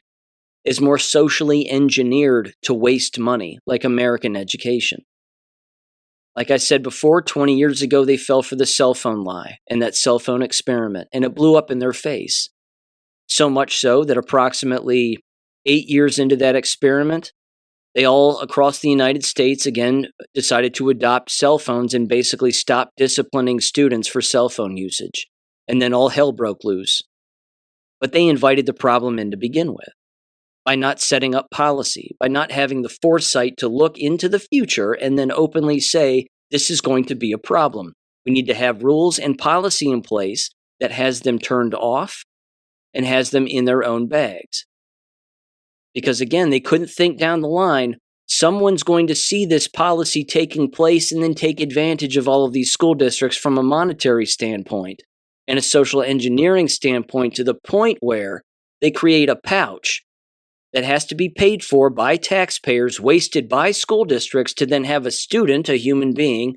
Speaker 1: is more socially engineered to waste money like American education. Like I said before, 20 years ago, they fell for the cell phone lie and that cell phone experiment, and it blew up in their face. So much so that approximately 8 years into that experiment, they all across the United States, again, decided to adopt cell phones and basically stop disciplining students for cell phone usage. And then all hell broke loose. But they invited the problem in to begin with, by not setting up policy, by not having the foresight to look into the future and then openly say, this is going to be a problem. We need to have rules and policy in place that has them turned off and has them in their own bags. Because again, they couldn't think down the line, someone's going to see this policy taking place and then take advantage of all of these school districts from a monetary standpoint and a social engineering standpoint, to the point where they create a pouch that has to be paid for by taxpayers, wasted by school districts, to then have a student, a human being,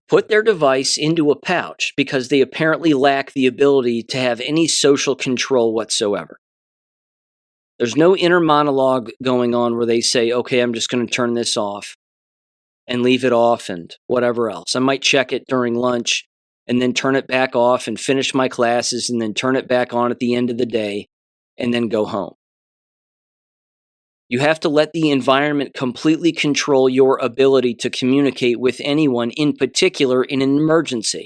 Speaker 1: put their device into a pouch because they apparently lack the ability to have any social control whatsoever. There's no inner monologue going on where they say, okay, I'm just going to turn this off and leave it off and whatever else. I might check it during lunch and then turn it back off and finish my classes and then turn it back on at the end of the day and then go home. You have to let the environment completely control your ability to communicate with anyone, in particular in an emergency.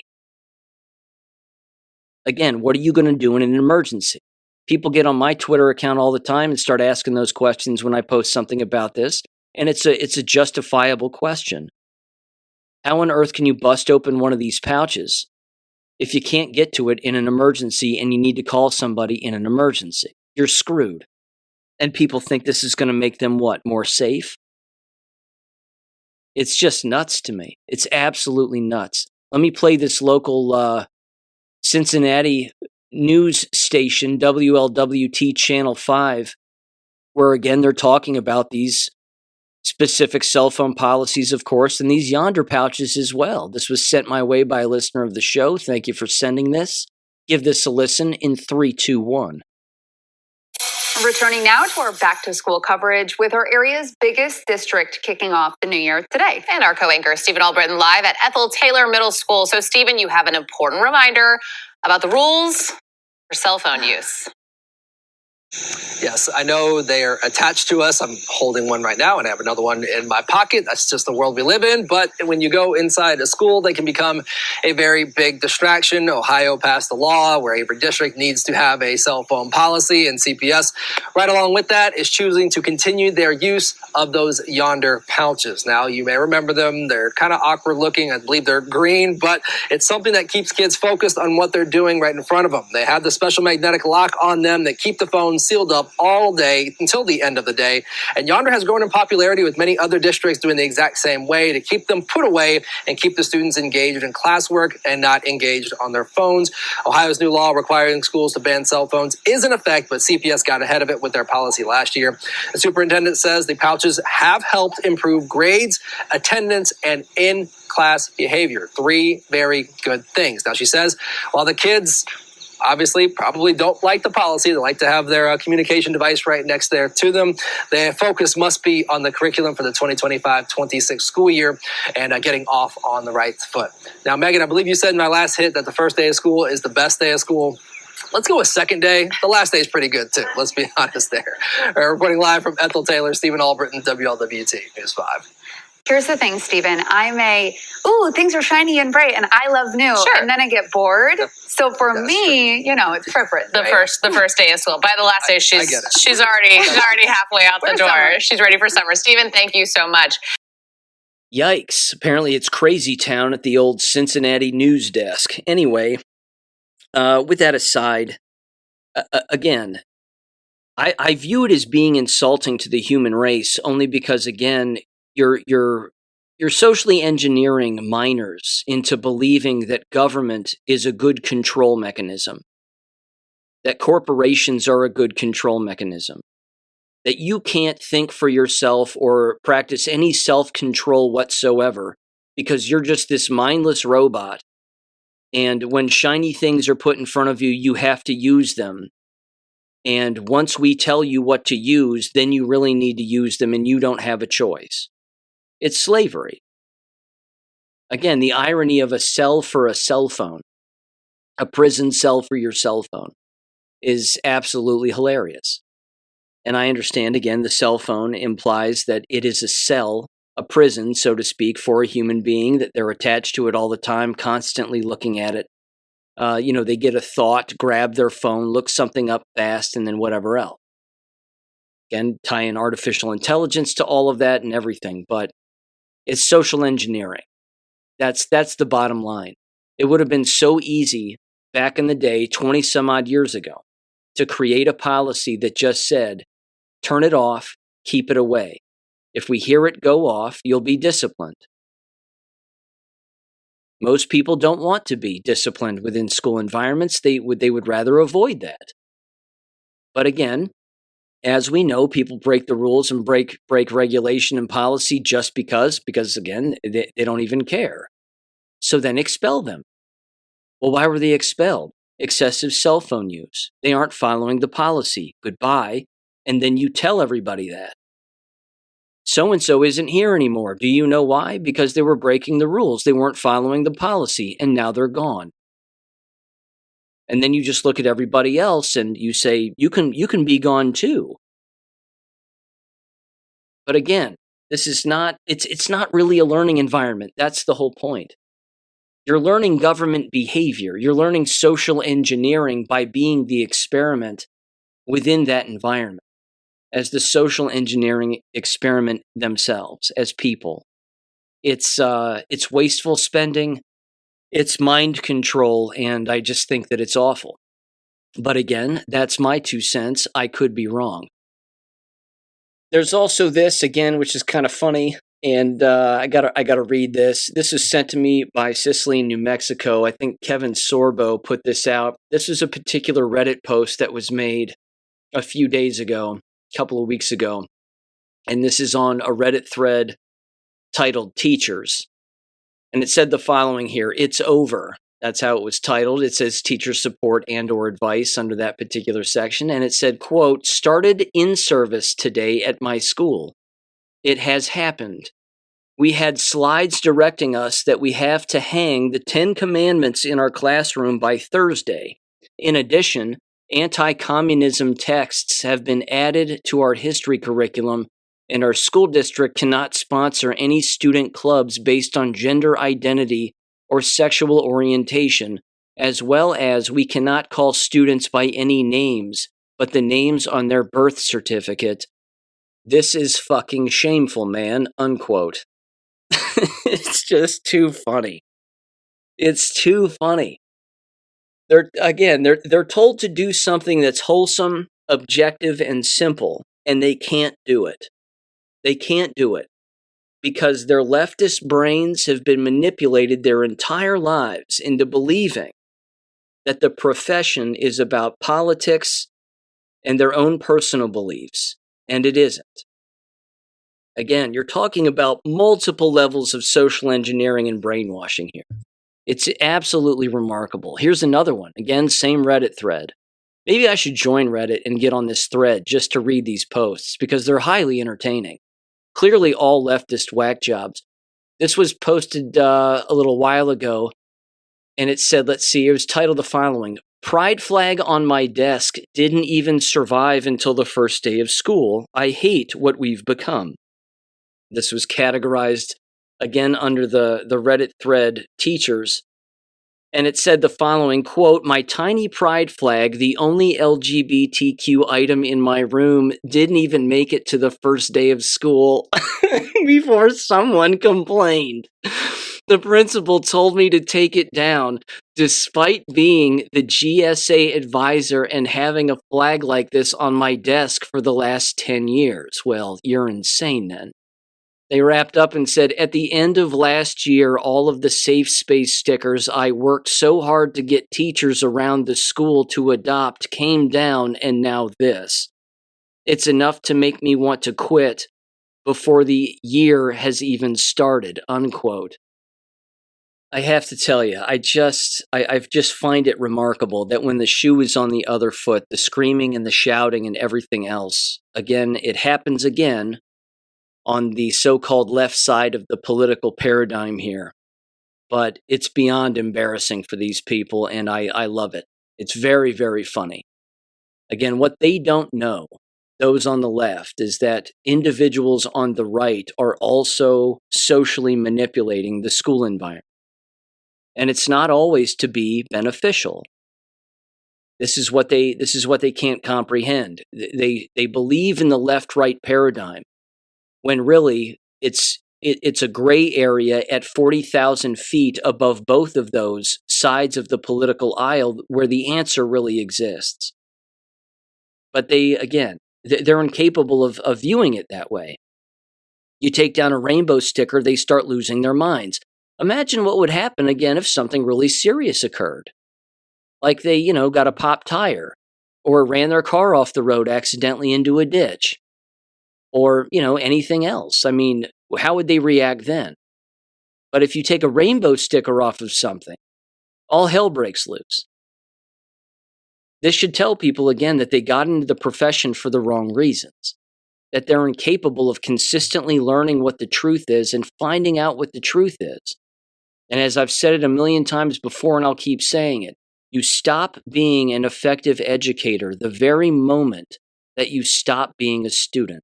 Speaker 1: Again, what are you going to do in an emergency? People get on my Twitter account all the time and start asking those questions when I post something about this, and it's a justifiable question. How on earth can you bust open one of these pouches if you can't get to it in an emergency and you need to call somebody in an emergency? You're screwed. And people think this is going to make them what? More safe? It's just nuts to me. It's absolutely nuts. Let me play this local Cincinnati news station, WLWT Channel 5, where again they're talking about these specific cell phone policies, of course, and these Yonder pouches as well. This was sent my way by a listener of the show. Thank you for sending this. Give this a listen in 3, 2, 1.
Speaker 4: Returning now to our back-to-school coverage with our area's biggest district kicking off the new year today. And our co-anchor, Stephen Albritton, live at Ethel Taylor Middle School. So, Stephen, you have an important reminder about the rules for cell phone use.
Speaker 5: Yes, I know they are attached to us. I'm holding one right now and I have another one in my pocket. That's just the world we live in. But when you go inside a school, they can become a very big distraction. Ohio passed a law where every district needs to have a cell phone policy, and CPS, right along with that, is choosing to continue their use of those Yonder pouches. Now, you may remember them. They're kind of awkward looking. I believe they're green, but it's something that keeps kids focused on what they're doing right in front of them. They have the special magnetic lock on them that keep the phone sealed up all day until the end of the day. And Yonder has grown in popularity with many other districts doing the exact same way to keep them put away and keep the students engaged in classwork and not engaged on their phones. Ohio's new law requiring schools to ban cell phones is in effect, but CPS got ahead of it with their policy last year. The superintendent says the pouches have helped improve grades, attendance, and in-class behavior. 3 very good things. Now, she says, while the kids obviously probably don't like the policy, they like to have their communication device right next there to them, their focus must be on the curriculum for the 2025-26 school year and getting off on the right foot. Now, Megan, I believe you said in my last hit that the first day of school is the best day of school. Let's go with second day. The last day is pretty good, too. Let's be honest there. Reporting live from Ethel Taylor, Stephen Albritton, WLWT News 5.
Speaker 4: Here's the thing, Stephen. Things are shiny and bright, and I love new.
Speaker 6: Sure.
Speaker 4: And then I get bored. So for me, it's preference.
Speaker 6: The first day of school. By the last day, she's already halfway out the door.
Speaker 4: Summer?
Speaker 6: She's ready for summer. Stephen, thank you so much.
Speaker 1: Yikes. Apparently it's crazy town at the old Cincinnati news desk. Anyway, with that aside, again, I view it as being insulting to the human race only because, again, you're socially engineering minors into believing that government is a good control mechanism, that corporations are a good control mechanism, that you can't think for yourself or practice any self-control whatsoever because you're just this mindless robot, and when shiny things are put in front of you, you have to use them. And once we tell you what to use, then you really need to use them and you don't have a choice. It's slavery. Again, the irony of a cell for a cell phone, a prison cell for your cell phone, is absolutely hilarious. And I understand, again, the cell phone implies that it is a cell, a prison, so to speak, for a human being, that they're attached to it all the time, constantly looking at it. They get a thought, grab their phone, look something up fast, and then whatever else. Again, tie in artificial intelligence to all of that and everything, but it's social engineering. That's the bottom line. It would have been so easy back in the day, 20 some odd years ago, to create a policy that just said, turn it off, keep it away. If we hear it go off, you'll be disciplined. Most people don't want to be disciplined within school environments. They would rather avoid that. But again, as we know, people break the rules and break regulation and policy just because again, they don't even care. So then expel them. Well, why were they expelled? Excessive cell phone use. They aren't following the policy. Goodbye. And then you tell everybody that. So-and-so isn't here anymore. Do you know why? Because they were breaking the rules. They weren't following the policy, and now they're gone. And then you just look at everybody else and you say, you can be gone too. But again, this is not, it's not really a learning environment. That's the whole point. You're learning government behavior. You're learning social engineering by being the experiment within that environment, as the social engineering experiment themselves, as people. It's wasteful spending. It's mind control, and I just think that it's awful. But again, that's my 2 cents. I could be wrong. There's also this, again, which is kind of funny, and I gotta read this. This was sent to me by Cicely in New Mexico. I think Kevin Sorbo put this out. This is a particular Reddit post that was made a few days ago, a couple of weeks ago, and this is on a Reddit thread titled Teachers. And it said the following here: it's over. That's how it was titled. It says teacher support and or advice under that particular section. And it said, quote, started in service today at my school. It has happened. We had slides directing us that we have to hang the 10 commandments in our classroom by Thursday. In addition, anti-communism texts have been added to our history curriculum, and our school district cannot sponsor any student clubs based on gender identity or sexual orientation, as well as we cannot call students by any names but the names on their birth certificate. This is fucking shameful, man, unquote. It's just too funny. It's too funny. They're told to do something that's wholesome objective and simple, and they can't do it. They can't do it because their leftist brains have been manipulated their entire lives into believing that the profession is about politics and their own personal beliefs, and it isn't. Again, you're talking about multiple levels of social engineering and brainwashing here. It's absolutely remarkable. Here's another one. Again, same Reddit thread. Maybe I should join Reddit and get on this thread just to read these posts because they're highly entertaining. Clearly all leftist whack jobs. This was posted a little while ago, and it said, let's see, it was titled the following: Pride flag on my desk didn't even survive until the first day of school. I hate what we've become. This was categorized, again, under the Reddit thread teachers. And it said the following, quote, my tiny pride flag, the only LGBTQ item in my room, didn't even make it to the first day of school before someone complained. The principal told me to take it down, despite being the GSA advisor and having a flag like this on my desk for the last 10 years. Well, you're insane then. They wrapped up and said, at the end of last year, all of the safe space stickers I worked so hard to get teachers around the school to adopt came down, and now this. It's enough to make me want to quit before the year has even started, unquote. I have to tell you, I just find it remarkable that when the shoe is on the other foot, the screaming and the shouting and everything else, again, it happens again on the so-called left side of the political paradigm here. But it's beyond embarrassing for these people, and I love it. It's very, very funny. Again, what they don't know, those on the left, is that individuals on the right are also socially manipulating the school environment. And it's not always to be beneficial. This is what they can't comprehend. They believe in the left-right paradigm, when really it's a gray area at 40,000 feet above both of those sides of the political aisle where the answer really exists. But they're incapable of viewing it that way. You take down a rainbow sticker, they start losing their minds. Imagine what would happen again if something really serious occurred. Like they, got a popped tire, or ran their car off the road accidentally into a ditch. Or, anything else. I mean, how would they react then? But if you take a rainbow sticker off of something, all hell breaks loose. This should tell people, again, that they got into the profession for the wrong reasons. That they're incapable of consistently learning what the truth is and finding out what the truth is. And as I've said it a million times before, and I'll keep saying it, you stop being an effective educator the very moment that you stop being a student.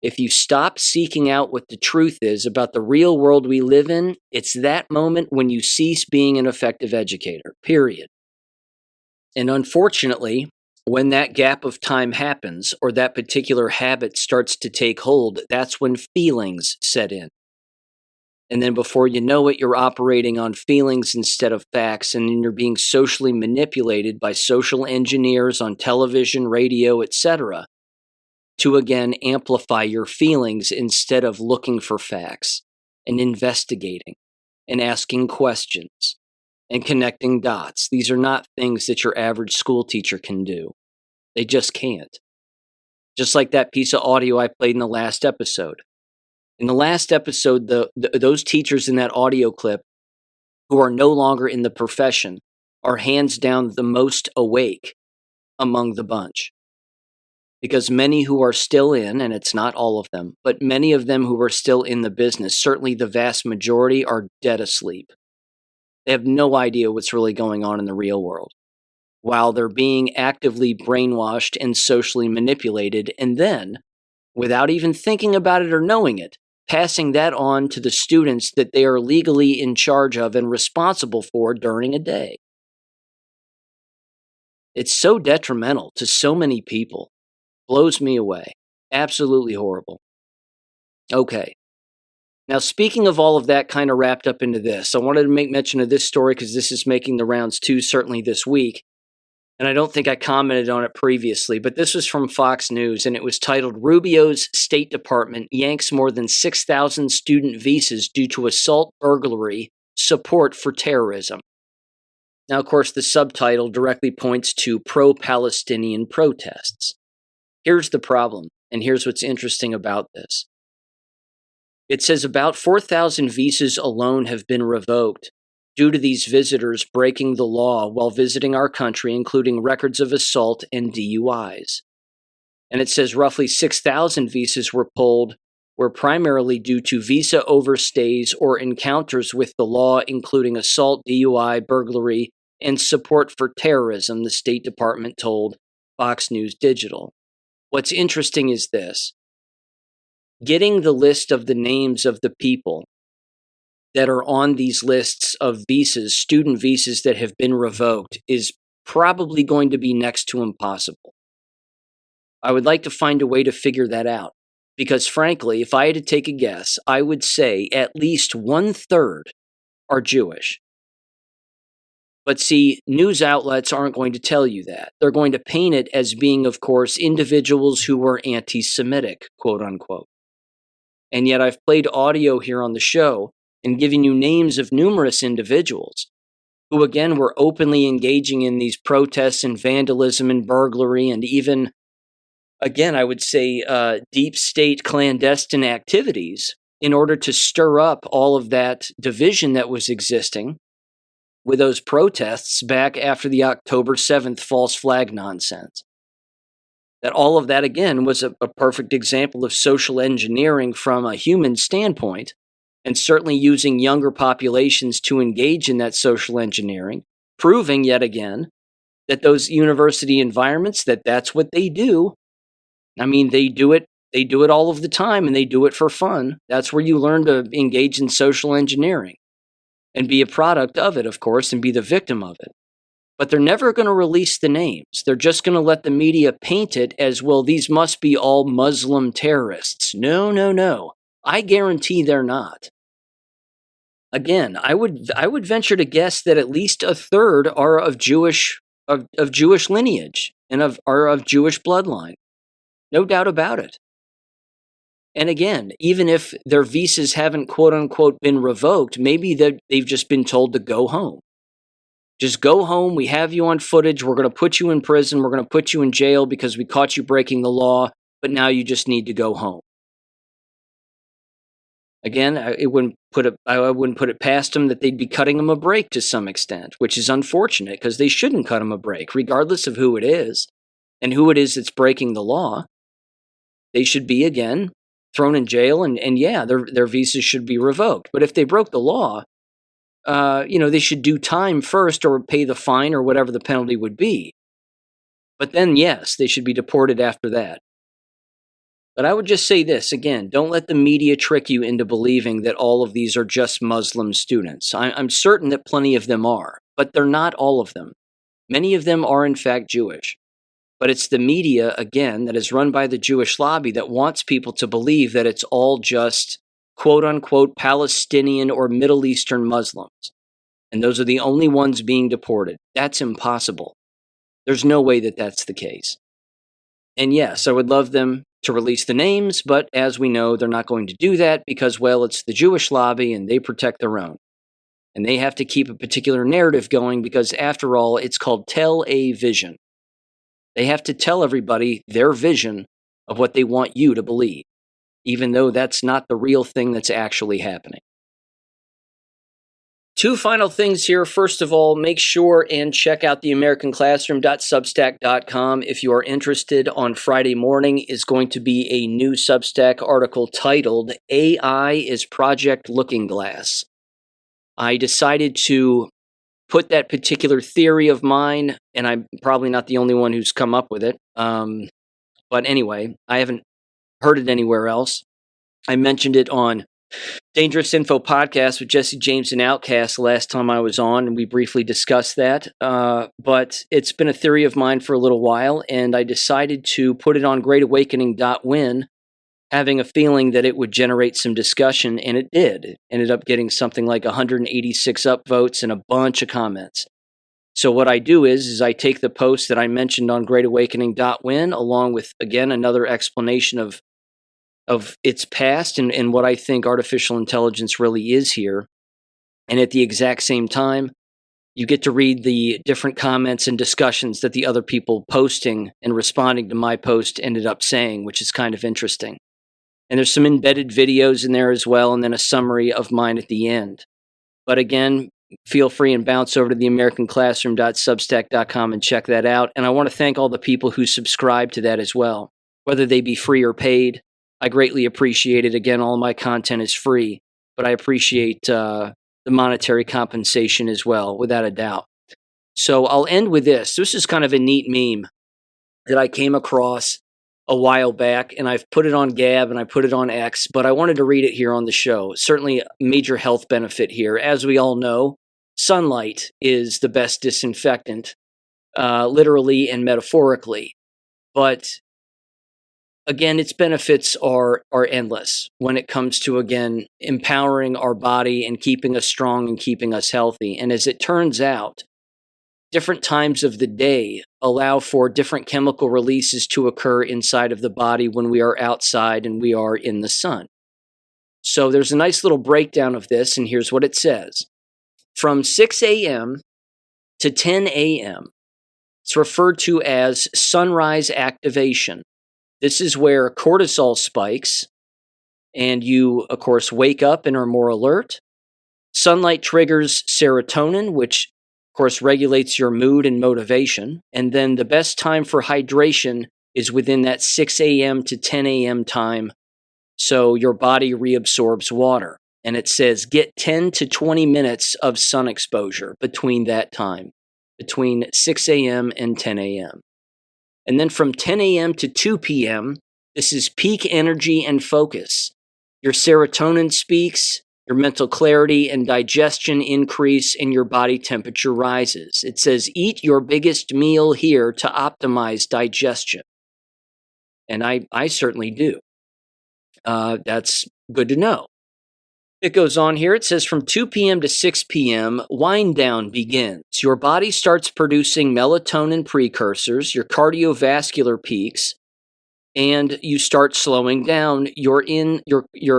Speaker 1: If you stop seeking out what the truth is about the real world we live in, it's that moment when you cease being an effective educator, period. And unfortunately, when that gap of time happens or that particular habit starts to take hold, that's when feelings set in. And then before you know it, you're operating on feelings instead of facts, and then you're being socially manipulated by social engineers on television, radio, etc., to again amplify your feelings instead of looking for facts and investigating and asking questions and connecting dots. These are not things that your average school teacher can do. They just can't. Just like that piece of audio I played in the last episode. In the last episode, those teachers in that audio clip who are no longer in the profession are hands down the most awake among the bunch. Because many who are still in, and it's not all of them, but many of them who are still in the business, certainly the vast majority, are dead asleep. They have no idea what's really going on in the real world, while they're being actively brainwashed and socially manipulated, and then, without even thinking about it or knowing it, passing that on to the students that they are legally in charge of and responsible for during a day. It's so detrimental to so many people. Blows me away. Absolutely horrible. Okay. Now, speaking of all of that kind of wrapped up into this, I wanted to make mention of this story because this is making the rounds too, certainly this week. And I don't think I commented on it previously, but this was from Fox News, and it was titled, Rubio's State Department yanks more than 6,000 student visas due to assault, burglary, support for terrorism. Now, of course, the subtitle directly points to pro-Palestinian protests. Here's the problem, and here's what's interesting about this. It says about 4,000 visas alone have been revoked due to these visitors breaking the law while visiting our country, including records of assault and DUIs. And it says roughly 6,000 visas were pulled were primarily due to visa overstays or encounters with the law, including assault, DUI, burglary, and support for terrorism, the State Department told Fox News Digital. What's interesting is this. Getting the list of the names of the people that are on these lists of visas, student visas that have been revoked, is probably going to be next to impossible. I would like to find a way to figure that out. Because frankly, if I had to take a guess, I would say at least 1/3 are Jewish. But see, news outlets aren't going to tell you that. They're going to paint it as being, of course, individuals who were anti-Semitic, quote unquote. And yet I've played audio here on the show and given you names of numerous individuals who, again, were openly engaging in these protests and vandalism and burglary and even, again, I would say deep state clandestine activities in order to stir up all of that division that was existing with those protests back after the October 7th false flag nonsense. That all of that, again, was a perfect example of social engineering from a human standpoint, and certainly using younger populations to engage in that social engineering, proving yet again that those university environments, that's what they do. I mean, they do it all of the time, and they do it for fun. That's where you learn to engage in social engineering and be a product of it, of course, and be the victim of it. But they're never going to release the names. They're just going to let the media paint it as, well, these must be all Muslim terrorists. No. I guarantee they're not. Again, I would venture to guess that at least 1/3 are of Jewish lineage and are of Jewish bloodline. No doubt about it. And again, even if their visas haven't quote unquote been revoked, maybe they've just been told to go home. Just go home. We have you on footage. We're going to put you in prison. We're going to put you in jail because we caught you breaking the law, but now you just need to go home. Again, I wouldn't put it past them that they'd be cutting them a break to some extent, which is unfortunate because they shouldn't cut them a break, regardless of who it is and who it is that's breaking the law. They should be, again, thrown in jail, and yeah, their visas should be revoked. But if they broke the law, they should do time first or pay the fine or whatever the penalty would be. But then, yes, they should be deported after that. But I would just say this, again, don't let the media trick you into believing that all of these are just Muslim students. I'm certain that plenty of them are, but they're not all of them. Many of them are, in fact, Jewish. But it's the media, again, that is run by the Jewish lobby that wants people to believe that it's all just quote-unquote Palestinian or Middle Eastern Muslims. And those are the only ones being deported. That's impossible. There's no way that that's the case. And yes, I would love them to release the names, but as we know, they're not going to do that because, well, it's the Jewish lobby and they protect their own. And they have to keep a particular narrative going because, after all, it's called tell a vision. They have to tell everybody their vision of what they want you to believe, even though that's not the real thing that's actually happening. Two final things here. First of all, make sure and check out the AmericanClassroom.substack.com if you are interested. On Friday morning is going to be a new Substack article titled AI is Project Looking Glass. I decided to put that particular theory of mine, and I'm probably not the only one who's come up with it. But anyway, I haven't heard it anywhere else. I mentioned it on Dangerous Info Podcast with Jesse James and Outcast last time I was on, and we briefly discussed that. But it's been a theory of mine for a little while, and I decided to put it on greatawakening.win, having a feeling that it would generate some discussion, and it did. It ended up getting something like 186 upvotes and a bunch of comments. So what I do is I take the post that I mentioned on greatawakening.win, along with, again, another explanation of its past and what I think artificial intelligence really is here. And at the exact same time, you get to read the different comments and discussions that the other people posting and responding to my post ended up saying, which is kind of interesting. And there's some embedded videos in there as well, and then a summary of mine at the end. But again, feel free and bounce over to theamericanclassroom.substack.com and check that out. And I want to thank all the people who subscribe to that as well, whether they be free or paid. I greatly appreciate it. Again, all my content is free, but I appreciate the monetary compensation as well, without a doubt. So I'll end with this. This is kind of a neat meme that I came across a while back, and I've put it on Gab and I put it on X, but I wanted to read it here on the show. Certainly a major health benefit here. As we all know, sunlight is the best disinfectant, literally and metaphorically. But again, its benefits are endless when it comes to, again, empowering our body and keeping us strong and keeping us healthy. And as it turns out, different times of the day allow for different chemical releases to occur inside of the body when we are outside and we are in the sun. So there's a nice little breakdown of this, and here's what it says. From 6 a.m. to 10 a.m., it's referred to as sunrise activation. This is where cortisol spikes, and you, of course, wake up and are more alert. Sunlight triggers serotonin, which of course, regulates your mood and motivation. And then the best time for hydration is within that 6 a.m. to 10 a.m. time. So your body reabsorbs water. And it says get 10 to 20 minutes of sun exposure between that time, between 6 a.m. and 10 a.m. And then from 10 a.m. to 2 p.m., this is peak energy and focus. Your serotonin speaks. Your mental clarity and digestion increase, and your body temperature rises. It says, eat your biggest meal here to optimize digestion. And I certainly do. That's good to know. It goes on here. It says, from 2 p.m. to 6 p.m., wind down begins. Your body starts producing melatonin precursors, your cardiovascular peaks, and you start slowing down your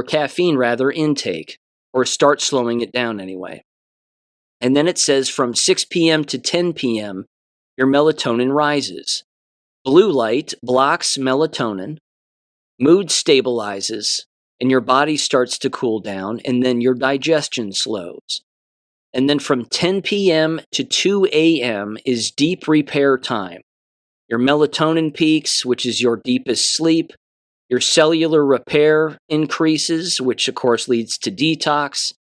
Speaker 1: caffeine intake. Or start slowing it down anyway. And then it says from 6 p.m. to 10 p.m., your melatonin rises. Blue light blocks melatonin, mood stabilizes, and your body starts to cool down, and then your digestion slows. And then from 10 p.m. to 2 a.m. is deep repair time. Your melatonin peaks, which is your deepest sleep. Your cellular repair increases, which of course leads to detox,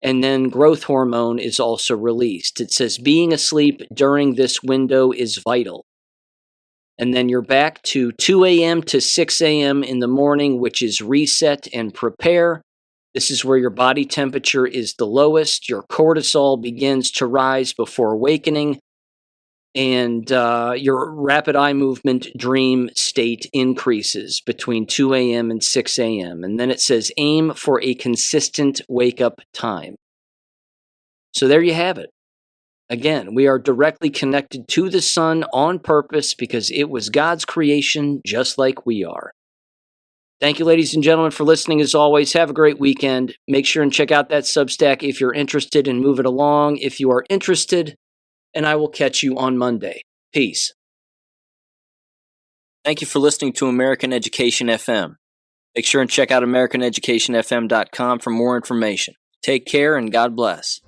Speaker 1: and then growth hormone is also released. It says being asleep during this window is vital. And then you're back to 2 a.m. to 6 a.m. in the morning, which is reset and prepare. This is where your body temperature is the lowest. Your cortisol begins to rise before awakening. And your rapid eye movement dream state increases between 2 a.m. and 6 a.m. And then it says aim for a consistent wake-up time. So there you have it. Again, we are directly connected to the sun on purpose because it was God's creation just like we are. Thank you, ladies and gentlemen, for listening as always. Have a great weekend. Make sure and check out that Substack if you're interested and move it along if you are interested. And I will catch you on Monday. Peace. Thank you for listening to American Education FM. Make sure and check out AmericanEducationFM.com for more information. Take care and God bless.